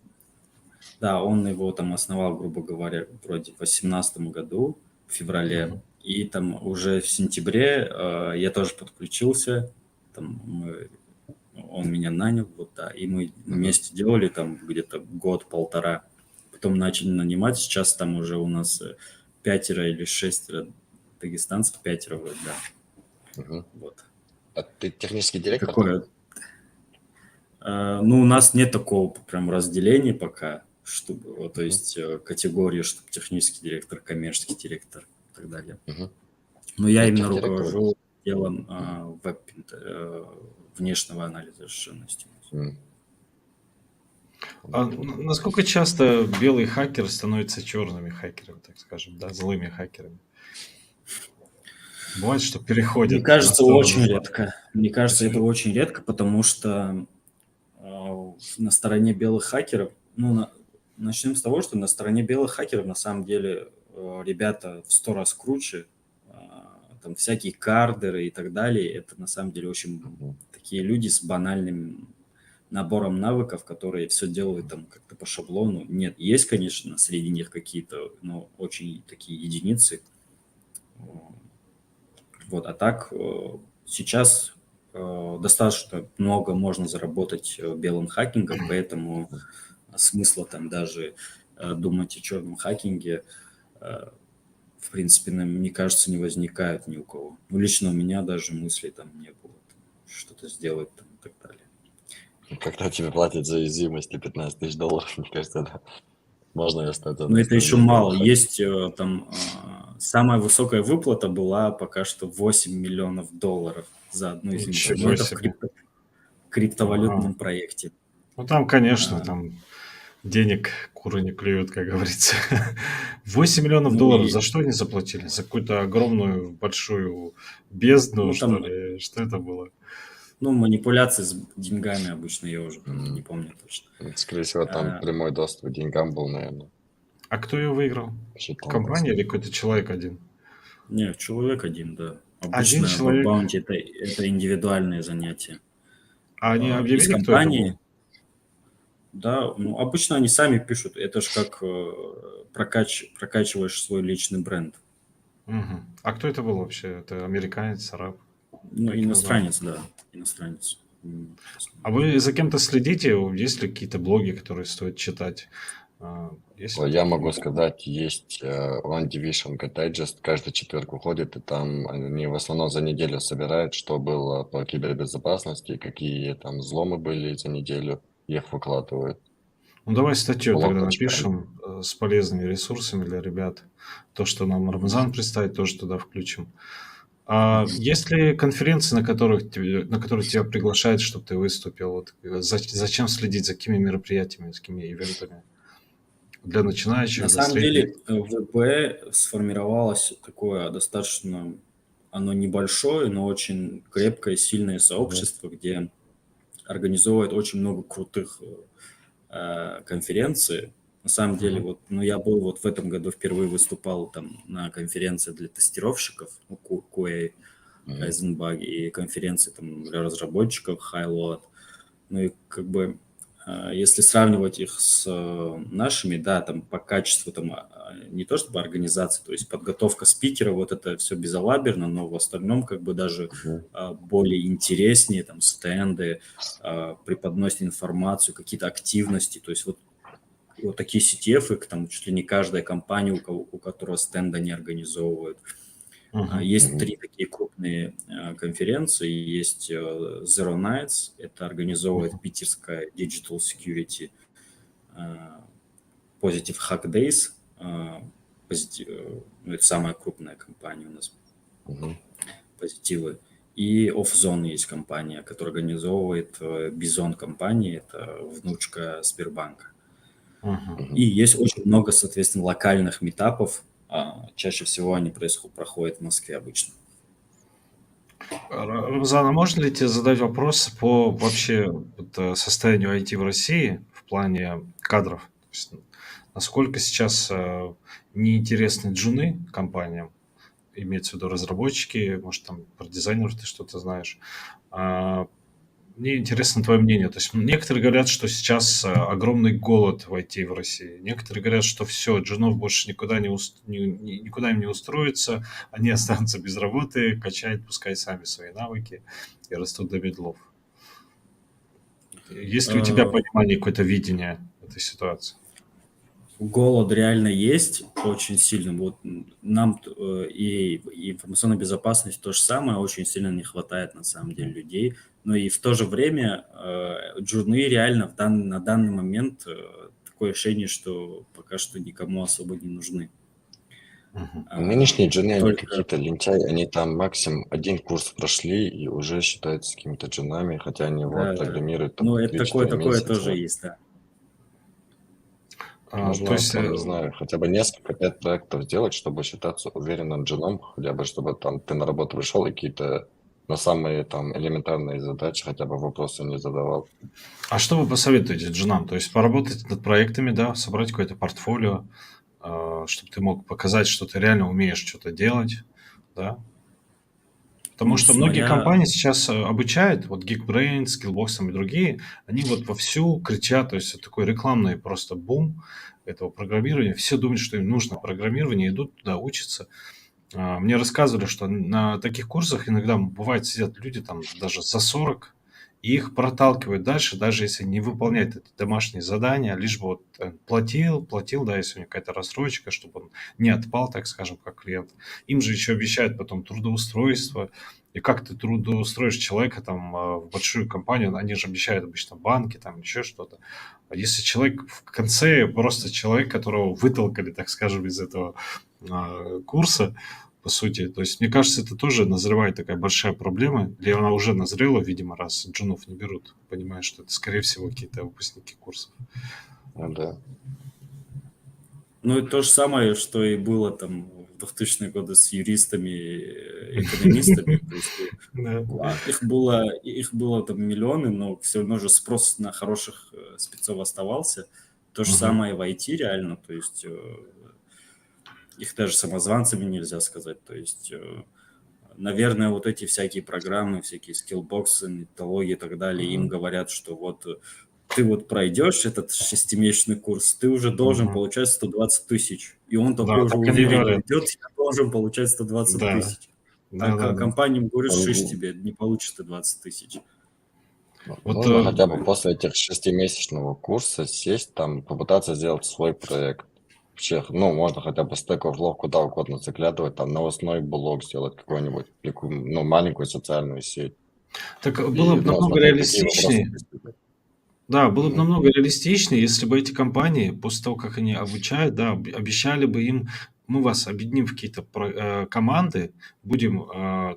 [SPEAKER 2] да, он его там основал, грубо говоря, вроде в 2018 году, в феврале.
[SPEAKER 1] Мгм.
[SPEAKER 2] И там уже в сентябре я тоже подключился, там он меня нанял, вот, да, и мы
[SPEAKER 3] Мгм.
[SPEAKER 2] вместе делали там где-то год-полтора. Потом начали нанимать, сейчас там уже у нас пятеро или шестеро дагестанцев, пятеро вроде, да,
[SPEAKER 3] Мгм.
[SPEAKER 2] вот.
[SPEAKER 3] А ты технический
[SPEAKER 2] И
[SPEAKER 3] директор там?
[SPEAKER 2] такое, Ну, у нас нет такого прям разделения пока, чтобы, вот, то есть категории, чтобы технический директор, коммерческий директор и так далее.
[SPEAKER 3] Мгм.
[SPEAKER 2] Но я
[SPEAKER 3] Ну,
[SPEAKER 2] именно
[SPEAKER 3] техдиректор.
[SPEAKER 2] руковожу делом
[SPEAKER 3] М,
[SPEAKER 2] внешнего анализа решенности.
[SPEAKER 3] м.
[SPEAKER 1] А
[SPEAKER 3] Вот.
[SPEAKER 1] насколько часто белые хакеры становятся черными хакерами, так скажем, да, злыми хакерами? Бывает, что
[SPEAKER 2] Мне
[SPEAKER 1] переходят на
[SPEAKER 2] кажется,
[SPEAKER 1] сторону
[SPEAKER 2] очень
[SPEAKER 1] зла.
[SPEAKER 2] редко. Мне кажется, это
[SPEAKER 1] Почему?
[SPEAKER 2] очень редко, потому что на стороне белых хакеров, ну, начнем с того, что на стороне белых хакеров на самом деле ребята в 100 раз круче, там всякие кардеры и так далее, это на самом деле очень
[SPEAKER 3] Мгм.
[SPEAKER 2] такие люди с банальным набором навыков, которые все делают там как-то по шаблону. Нет, есть, конечно, среди них какие-то, но очень такие единицы. Вот, а так сейчас достаточно много можно заработать белым хакингом, поэтому смысла там даже думать о черном хакинге, э, в принципе, мне кажется, не возникает ни у кого. Ну, лично у меня даже мыслей там не было, там, что-то сделать там и так далее.
[SPEAKER 3] Когда тебе платят за уязвимости 15 тысяч долларов, мне кажется, да, можно и остаться
[SPEAKER 2] Но
[SPEAKER 3] на
[SPEAKER 2] это еще
[SPEAKER 3] стороне белых
[SPEAKER 2] мало.
[SPEAKER 3] хакеров.
[SPEAKER 2] Есть там самая высокая выплата была пока что 8 миллионов долларов за одну из них. Но
[SPEAKER 1] Ничего
[SPEAKER 2] это в
[SPEAKER 1] себе. Ага.
[SPEAKER 2] криптовалютном проекте.
[SPEAKER 1] Ну там, конечно,
[SPEAKER 2] А,
[SPEAKER 1] там денег куры не клюют, как говорится. 8 миллионов
[SPEAKER 2] Ну
[SPEAKER 1] долларов за
[SPEAKER 2] и
[SPEAKER 1] что они заплатили? За какую-то огромную большую бездну,
[SPEAKER 2] ну
[SPEAKER 1] что
[SPEAKER 2] там
[SPEAKER 1] ли? Что это было?
[SPEAKER 2] ну, манипуляции с деньгами обычно, я уже не
[SPEAKER 3] Мгм.
[SPEAKER 2] помню точно.
[SPEAKER 3] Скорее всего, там
[SPEAKER 2] А,
[SPEAKER 3] прямой доступ к деньгам был, наверное.
[SPEAKER 1] А кто ее выиграл?
[SPEAKER 3] Что-то там
[SPEAKER 1] Компания или
[SPEAKER 3] басно.
[SPEAKER 1] какой-то человек один?
[SPEAKER 2] Нет, человек один, да.
[SPEAKER 1] Один
[SPEAKER 2] Обычно
[SPEAKER 1] человек.
[SPEAKER 2] баунти это индивидуальные занятия.
[SPEAKER 1] А они
[SPEAKER 2] Из
[SPEAKER 1] объявили, кто это был?
[SPEAKER 2] компании, да, ну, обычно они сами пишут. Это ж как прокачиваешь свой личный бренд.
[SPEAKER 1] Мгм. А кто это был вообще? Это американец, араб?
[SPEAKER 2] Ну,
[SPEAKER 1] Как его звали?
[SPEAKER 2] иностранец, да, иностранец. Сейчас
[SPEAKER 1] А
[SPEAKER 2] могу
[SPEAKER 1] вы за
[SPEAKER 2] сказать.
[SPEAKER 1] кем-то следите? Есть ли какие-то блоги, которые стоит читать? Есть ли
[SPEAKER 3] Я
[SPEAKER 1] такие
[SPEAKER 3] могу
[SPEAKER 1] люди?
[SPEAKER 3] сказать, есть One Division Digest, каждый четверг выходит, и там они в основном за неделю собирают, что было по кибербезопасности, какие там взломы были за неделю, их выкладывают.
[SPEAKER 1] Ну, давай статью
[SPEAKER 3] Блог
[SPEAKER 1] тогда
[SPEAKER 3] почитаем.
[SPEAKER 1] напишем с полезными ресурсами для ребят. То, что нам
[SPEAKER 2] Мгм.
[SPEAKER 1] Рамзан представит, тоже туда включим. А
[SPEAKER 2] Мгм.
[SPEAKER 1] есть ли конференции, на которые тебя приглашают, чтобы ты выступил? Вот, зачем следить, за какими мероприятиями, с какими ивентами? Для
[SPEAKER 2] На
[SPEAKER 1] начинающих, для
[SPEAKER 2] самом
[SPEAKER 1] средних?
[SPEAKER 2] деле в ВП сформировалось такое достаточно, оно небольшое, но очень крепкое, сильное
[SPEAKER 3] Мгм.
[SPEAKER 2] сообщество, где организовывает очень много крутых конференций. На самом деле,
[SPEAKER 1] Мгм.
[SPEAKER 2] вот, ну, я был вот в этом году впервые выступал там на конференции для тестировщиков, ну, QA,
[SPEAKER 3] Мгм.
[SPEAKER 2] Kaizenbug, и конференции там для разработчиков, Highload. Ну и как бы если сравнивать их с нашими, да, там по качеству там не то чтобы организации, то есть подготовка спикера, вот это все безалаберно, но в остальном как бы даже
[SPEAKER 3] Мгм.
[SPEAKER 2] более интереснее, там стенды, преподносят информацию, какие-то активности, то есть вот такие CTF, там чуть ли не каждая компания, у которого стенда не организовывают.
[SPEAKER 1] Мгм.
[SPEAKER 2] Есть
[SPEAKER 3] Мгм.
[SPEAKER 2] 3 такие крупные конференции. Есть Zero Nights, это организовывает
[SPEAKER 1] Мгм.
[SPEAKER 2] питерская Digital Security, э, Positive Hack Days, ну, это самая крупная компания у нас,
[SPEAKER 3] Мгм.
[SPEAKER 2] позитивы. И Off-Zone есть компания, которая организовывает Bison компания, это внучка Сбербанка.
[SPEAKER 1] Мгм.
[SPEAKER 2] И
[SPEAKER 3] Мгм.
[SPEAKER 2] есть очень много, соответственно, локальных метапов. Чаще всего они проходят в Москве обычно.
[SPEAKER 1] Рамзан, а можно ли тебе задать вопрос по вообще вот, состоянию IT в России в плане кадров? То есть, насколько сейчас неинтересны джуны компаниям, имеется в виду разработчики, может, там про дизайнеров ты что-то знаешь. А, Мне интересно твое мнение. То есть некоторые говорят, что сейчас огромный голод в IT в России. Некоторые говорят, что все, джунов больше никуда, никуда им не устроиться, они останутся без работы, качают, пускай сами свои навыки и растут до медлов. Есть ли у тебя
[SPEAKER 2] Э,
[SPEAKER 1] понимание, какое-то видение этой ситуации?
[SPEAKER 2] Голод реально есть очень сильно. Вот нам и информационной безопасности то же самое, очень сильно не хватает на самом деле
[SPEAKER 3] Мгм.
[SPEAKER 2] людей. но и в то же время джуны реально на данный момент такое ощущение, что пока что никому особо не нужны.
[SPEAKER 1] Мгм.
[SPEAKER 3] Нынешние джуны, они
[SPEAKER 2] Только
[SPEAKER 3] какие-то лентяи, они там максимум один курс прошли и уже считаются какими-то джунами, хотя они вот
[SPEAKER 2] да,
[SPEAKER 3] программируют там
[SPEAKER 2] ну это
[SPEAKER 3] 3-4
[SPEAKER 2] такое тоже
[SPEAKER 3] месяца.
[SPEAKER 2] есть, да.
[SPEAKER 1] То
[SPEAKER 3] Нужно
[SPEAKER 1] есть,
[SPEAKER 3] там, не знаю, хотя бы несколько, 5 проектов сделать, чтобы считаться уверенным джуном, хотя бы чтобы там ты на работу пришел и какие-то на самые там элементарные задачи хотя бы вопросы не задавал.
[SPEAKER 1] а что вы посоветуете джунам? То есть поработать над проектами, да, собрать какое-то портфолио, чтобы ты мог показать, что ты реально умеешь что-то делать, да? Потому
[SPEAKER 2] Ну,
[SPEAKER 1] что многие компании
[SPEAKER 2] смотря,
[SPEAKER 1] сейчас обучают, вот Geekbrains, Skillbox и другие, они вот вовсю кричат, то есть это такой рекламный просто бум этого программирования. Все думают, что им нужно программирование, идут туда, учатся. Мне рассказывали, что на таких курсах иногда бывает сидят люди там даже за 40, и их проталкивают дальше, даже если не выполняют эти домашние задания, лишь бы вот платил, да, если у него какая-то рассрочка, чтобы он не отпал, так скажем, как клиент. Им же еще обещают потом трудоустройство, и как ты трудоустроишь человека там в большую компанию, они же обещают обычно банки, там еще что-то. А если человек в конце просто человек, которого вытолкали, так скажем, из этого курса, по сути. То есть, мне кажется, это тоже назревает такая большая проблема, или она уже назрела, видимо, раз джунов не берут, понимая, что это, скорее всего, какие-то выпускники курсов.
[SPEAKER 3] Ну да.
[SPEAKER 2] ну это то же самое, что и было там в 2000-е годы с юристами, экономистами. То есть
[SPEAKER 1] Да.
[SPEAKER 2] их было там миллионы, но все равно же спрос на хороших спецов оставался. То же
[SPEAKER 1] Мгм.
[SPEAKER 2] самое в IT реально, то есть их даже самозванцами нельзя сказать. То есть, наверное, вот эти всякие программы, всякие скиллбоксы, нетологии и так далее, им
[SPEAKER 3] Мгм.
[SPEAKER 2] говорят, что вот ты вот пройдешь этот 6-месячный курс, ты уже должен
[SPEAKER 1] Мгм.
[SPEAKER 2] получать 120 тысяч. И он
[SPEAKER 1] Да,
[SPEAKER 2] такой уже
[SPEAKER 1] так они
[SPEAKER 2] уверенный
[SPEAKER 1] говорят.
[SPEAKER 2] идет, я должен получать 120
[SPEAKER 1] Да,
[SPEAKER 2] тысяч. А
[SPEAKER 1] да, да, да.
[SPEAKER 2] компания ему говорит, шиш
[SPEAKER 3] Ну,
[SPEAKER 2] тебе, не получишь ты 20 тысяч.
[SPEAKER 1] Вот
[SPEAKER 3] нужно хотя бы после этих 6-месячного курса сесть там, попытаться сделать свой проект. Вообще, ну, можно хотя бы Stack Overflow куда угодно заглядывать, там новостной блог сделать какой-нибудь, ну, маленькую социальную сеть.
[SPEAKER 1] так было
[SPEAKER 3] И,
[SPEAKER 1] бы
[SPEAKER 3] ну,
[SPEAKER 1] намного
[SPEAKER 3] смотреть, какие вопросы
[SPEAKER 1] реалистичнее.
[SPEAKER 3] действительно.
[SPEAKER 1] Да, было бы
[SPEAKER 3] Мгм.
[SPEAKER 1] намного реалистичнее, если бы эти компании, после того, как они обучают, да, обещали бы им, мы вас объединим в какие-то команды, будем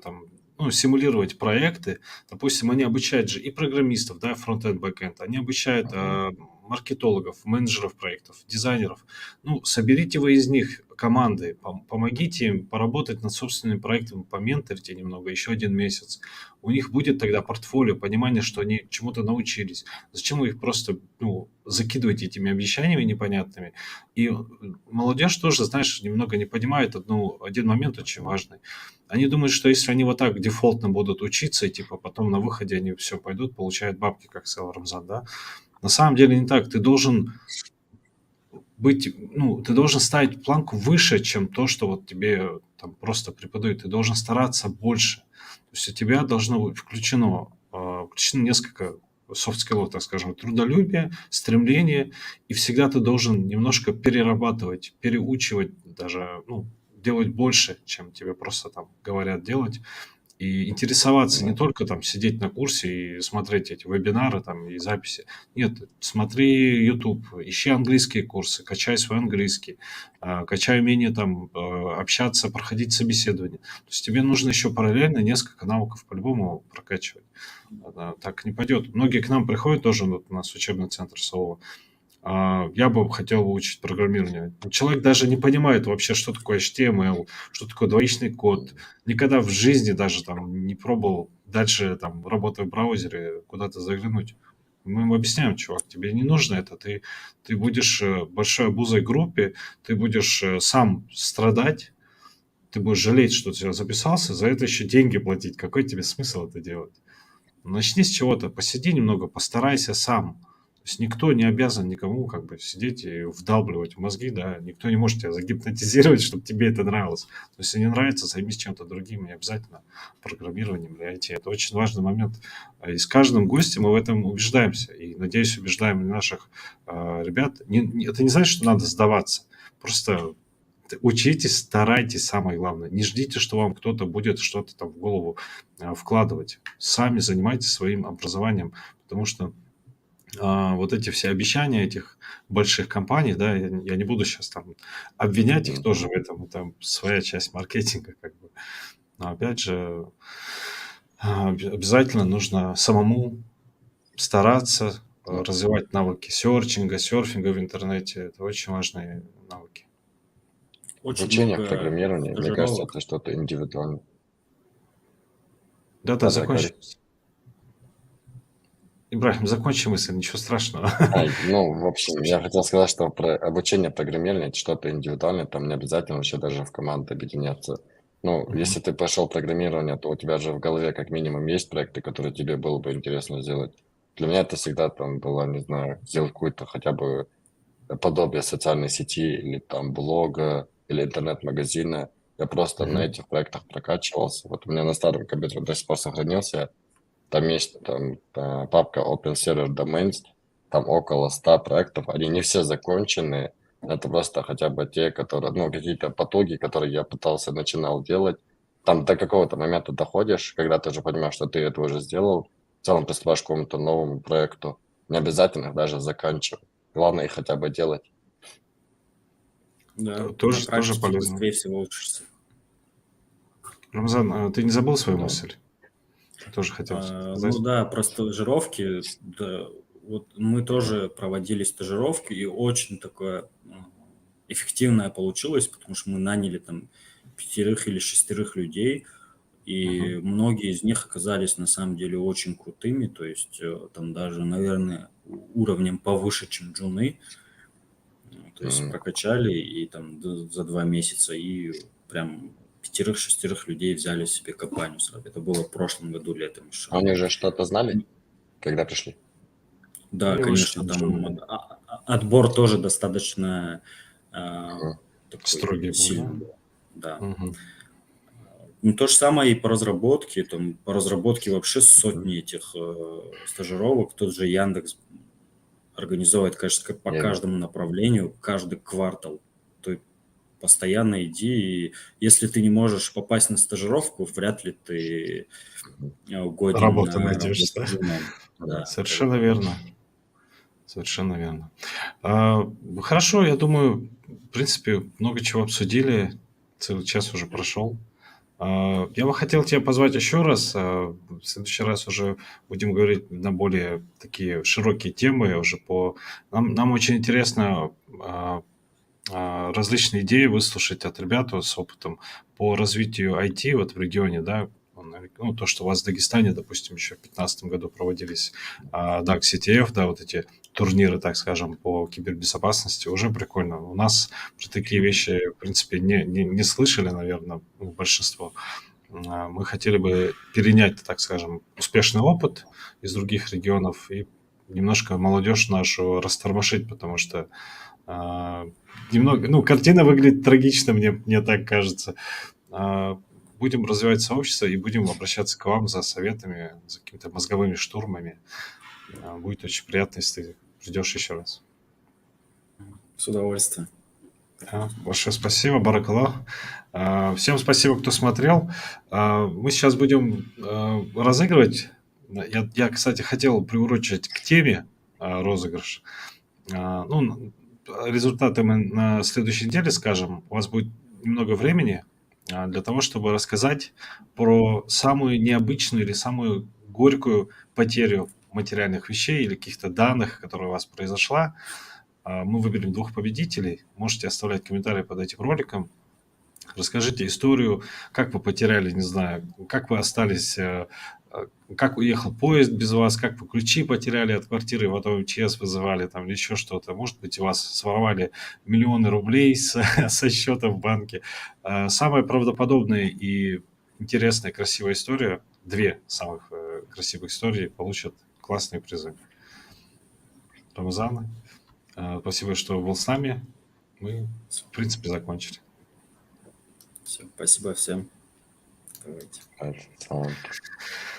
[SPEAKER 1] там, ну, симулировать проекты. Допустим, они обучают же и программистов, да, фронт-энд, бэк-энд, они обучают
[SPEAKER 3] Мгм.
[SPEAKER 1] маркетологов, менеджеров проектов, дизайнеров. Ну, соберите вы из них команды, помогите им поработать над собственными проектами, поменторите немного, еще 1 месяц. У них будет тогда портфолио, понимание, что они чему-то научились. Зачем вы их просто, ну, закидываете этими обещаниями непонятными? И молодежь тоже, знаешь, немного не понимает один момент очень важный. Они думают, что если они вот так дефолтно будут учиться, и типа потом на выходе они все пойдут, получают бабки, как сказал Рамзан, да? На самом деле не так. Ты должен ты должен ставить планку выше, чем то, что вот тебе там просто преподают. Ты должен стараться больше. То есть у тебя должно быть включено несколько софт-скиллов, так скажем, трудолюбие, стремление, и всегда ты должен немножко перерабатывать, переучивать даже, ну, делать больше, чем тебе просто там говорят делать. И интересоваться, не
[SPEAKER 3] Да.
[SPEAKER 1] только там сидеть на курсе и смотреть эти вебинары там и записи. Нет, смотри YouTube, ищи английские курсы, качай свой английский, качай умение там общаться, проходить собеседование. То есть тебе нужно еще параллельно несколько навыков по-любому прокачивать. Так не пойдет. Многие к нам приходят тоже вот у нас учебный центр СОО. Я бы хотел выучить программирование. Человек даже не понимает вообще, что такое HTML, что такое двоичный код. Никогда в жизни даже там не пробовал дальше, там, работая в браузере, куда-то заглянуть. Мы ему объясняем, чувак, тебе не нужно это. Ты будешь большой обузой группе, ты будешь сам страдать, ты будешь жалеть, что ты записался, за это еще деньги платить. Какой тебе смысл это делать? Начни с чего-то, посиди немного, постарайся сам. То есть никто не обязан никому как бы сидеть и вдалбливать в мозги, да, никто не может тебя загипнотизировать, чтобы тебе это нравилось. То есть, если не нравится, займись чем-то другим, не обязательно программированием или IT. Это очень важный момент. И с каждым гостем мы в этом убеждаемся. И, надеюсь, убеждаем и наших ребят. Это не значит, что надо сдаваться. Просто учитесь, старайтесь, самое главное. Не ждите, что вам кто-то будет что-то там в голову вкладывать. Сами занимайтесь своим образованием, потому что вот эти все обещания этих больших компаний, да, я не буду сейчас там обвинять их тоже в этом, это своя часть маркетинга, как бы. Но опять же, обязательно нужно самому стараться развивать навыки серчинга, серфинга в интернете. Это очень важные навыки.
[SPEAKER 2] Очень
[SPEAKER 3] Обучение в
[SPEAKER 2] много
[SPEAKER 3] программировании, мне кажется,
[SPEAKER 2] стажировок.
[SPEAKER 3] это что-то индивидуальное.
[SPEAKER 1] Да-да,
[SPEAKER 3] Да-да,
[SPEAKER 1] закончим.
[SPEAKER 3] говори.
[SPEAKER 1] Ибрахим, закончи мысль, ничего страшного.
[SPEAKER 3] Ну, в общем, я хотел сказать, что про обучение программированию это что-то индивидуальное, там не обязательно вообще даже в команды объединяться. Ну,
[SPEAKER 1] Мгм.
[SPEAKER 3] если ты пошел программирование, то у тебя же в голове как минимум есть проекты, которые тебе было бы интересно сделать. Для меня это всегда там было, не знаю, сделать какую-то хотя бы подобие социальной сети или там блога или интернет-магазина. Я просто на
[SPEAKER 1] Мгм.
[SPEAKER 3] этих проектах прокачивался. Вот у меня на старом компьютере до сих пор сохранился. Там есть там, папка Open Server Domains, там около 100 проектов, они не все закончены, это просто хотя бы те, которые, ну, какие-то потуги, которые я пытался, начинал делать. Там до какого-то момента доходишь, когда ты уже понимаешь, что ты это уже сделал, в целом приступаешь к какому-то новому проекту, не обязательно их даже заканчивать, главное их хотя бы делать.
[SPEAKER 2] Да, на
[SPEAKER 1] Тоже
[SPEAKER 2] практике
[SPEAKER 1] полезно.
[SPEAKER 2] быстрее всего учишься.
[SPEAKER 1] Рамзан, ты не забыл свою
[SPEAKER 3] Да.
[SPEAKER 1] мысль? Ты тоже хотел что-то
[SPEAKER 2] Ну
[SPEAKER 1] сказать?
[SPEAKER 2] да, про стажировки, да, вот мы тоже проводили стажировки, и очень такое эффективное получилось, потому что мы наняли там 5 или 6 людей, и
[SPEAKER 1] Мгм.
[SPEAKER 2] многие из них оказались на самом деле очень крутыми, то есть там даже, наверное, уровнем повыше, чем джуны. То есть
[SPEAKER 3] М.
[SPEAKER 2] прокачали и там за 2 месяца, и прям 5-6 людей взяли себе компанию сразу. Это было в прошлом году летом еще.
[SPEAKER 3] Они уже что-то знали, когда пришли?
[SPEAKER 2] Да,
[SPEAKER 1] Или выше
[SPEAKER 2] конечно,
[SPEAKER 1] там
[SPEAKER 2] там
[SPEAKER 1] джуны
[SPEAKER 2] отбор тоже достаточно а,
[SPEAKER 3] Мгм.
[SPEAKER 2] такой
[SPEAKER 1] строгий был, да?
[SPEAKER 2] сильный был. Да.
[SPEAKER 1] Мгм.
[SPEAKER 2] Ну, то же самое и по разработке. Там, по разработке вообще
[SPEAKER 1] Мгм.
[SPEAKER 2] сотни этих стажировок. Тот же Яндекс организовывает, конечно, по
[SPEAKER 3] Я
[SPEAKER 2] каждому направлению, каждый квартал. То есть постоянно иди. И если ты не можешь попасть на стажировку, вряд ли ты годен
[SPEAKER 1] Работу
[SPEAKER 2] на
[SPEAKER 1] найдешь,
[SPEAKER 2] работу
[SPEAKER 1] да?
[SPEAKER 2] джуном. Да,
[SPEAKER 1] Совершенно
[SPEAKER 2] поэтому
[SPEAKER 1] верно. Совершенно верно. А, Хорошо, я думаю, в принципе, много чего обсудили. Целый час уже прошел. Я бы хотел тебя позвать еще раз. В следующий раз уже будем говорить на более такие широкие темы. Уже по нам очень интересно различные идеи выслушать от ребят с опытом по развитию IT вот в регионе, да. Ну, то, что у вас в Дагестане, допустим, еще в 2015 году проводились DAG CTF, да, вот эти турниры, так скажем, по кибербезопасности, уже прикольно. У нас про такие вещи, в принципе, не слышали, наверное, большинство. Мы хотели бы перенять, так скажем, успешный опыт из других регионов и немножко молодежь нашу растормошить, потому что а, немного, ну, картина выглядит трагично, мне так кажется. А, Будем развивать сообщество и будем обращаться к вам за советами, за какими-то мозговыми штурмами. Будет очень приятно, если ты придешь еще раз.
[SPEAKER 2] с удовольствием.
[SPEAKER 1] Большое спасибо, Баракаллах. Всем спасибо, кто смотрел. Мы сейчас будем разыгрывать. Я, кстати, хотел приурочить к теме розыгрыш. Ну, результаты мы на следующей неделе скажем. У вас будет немного времени для того, чтобы рассказать про самую необычную или самую горькую потерю материальных вещей или каких-то данных, которая у вас произошла. Мы выберем 2 победителей. Можете оставлять комментарии под этим роликом. Расскажите историю, как вы потеряли, не знаю, как вы остались, как уехал поезд без вас, как вы ключи потеряли от квартиры, потом МЧС вызывали там или еще что-то. Может быть, у вас своровали миллионы рублей со счета в банке. Самая правдоподобная и интересная, красивая история, 2 самых красивых истории получат классные призы. Рамазан, спасибо, что был с нами. Мы, в принципе, закончили.
[SPEAKER 2] Все, спасибо всем. Давайте.
[SPEAKER 3] Самым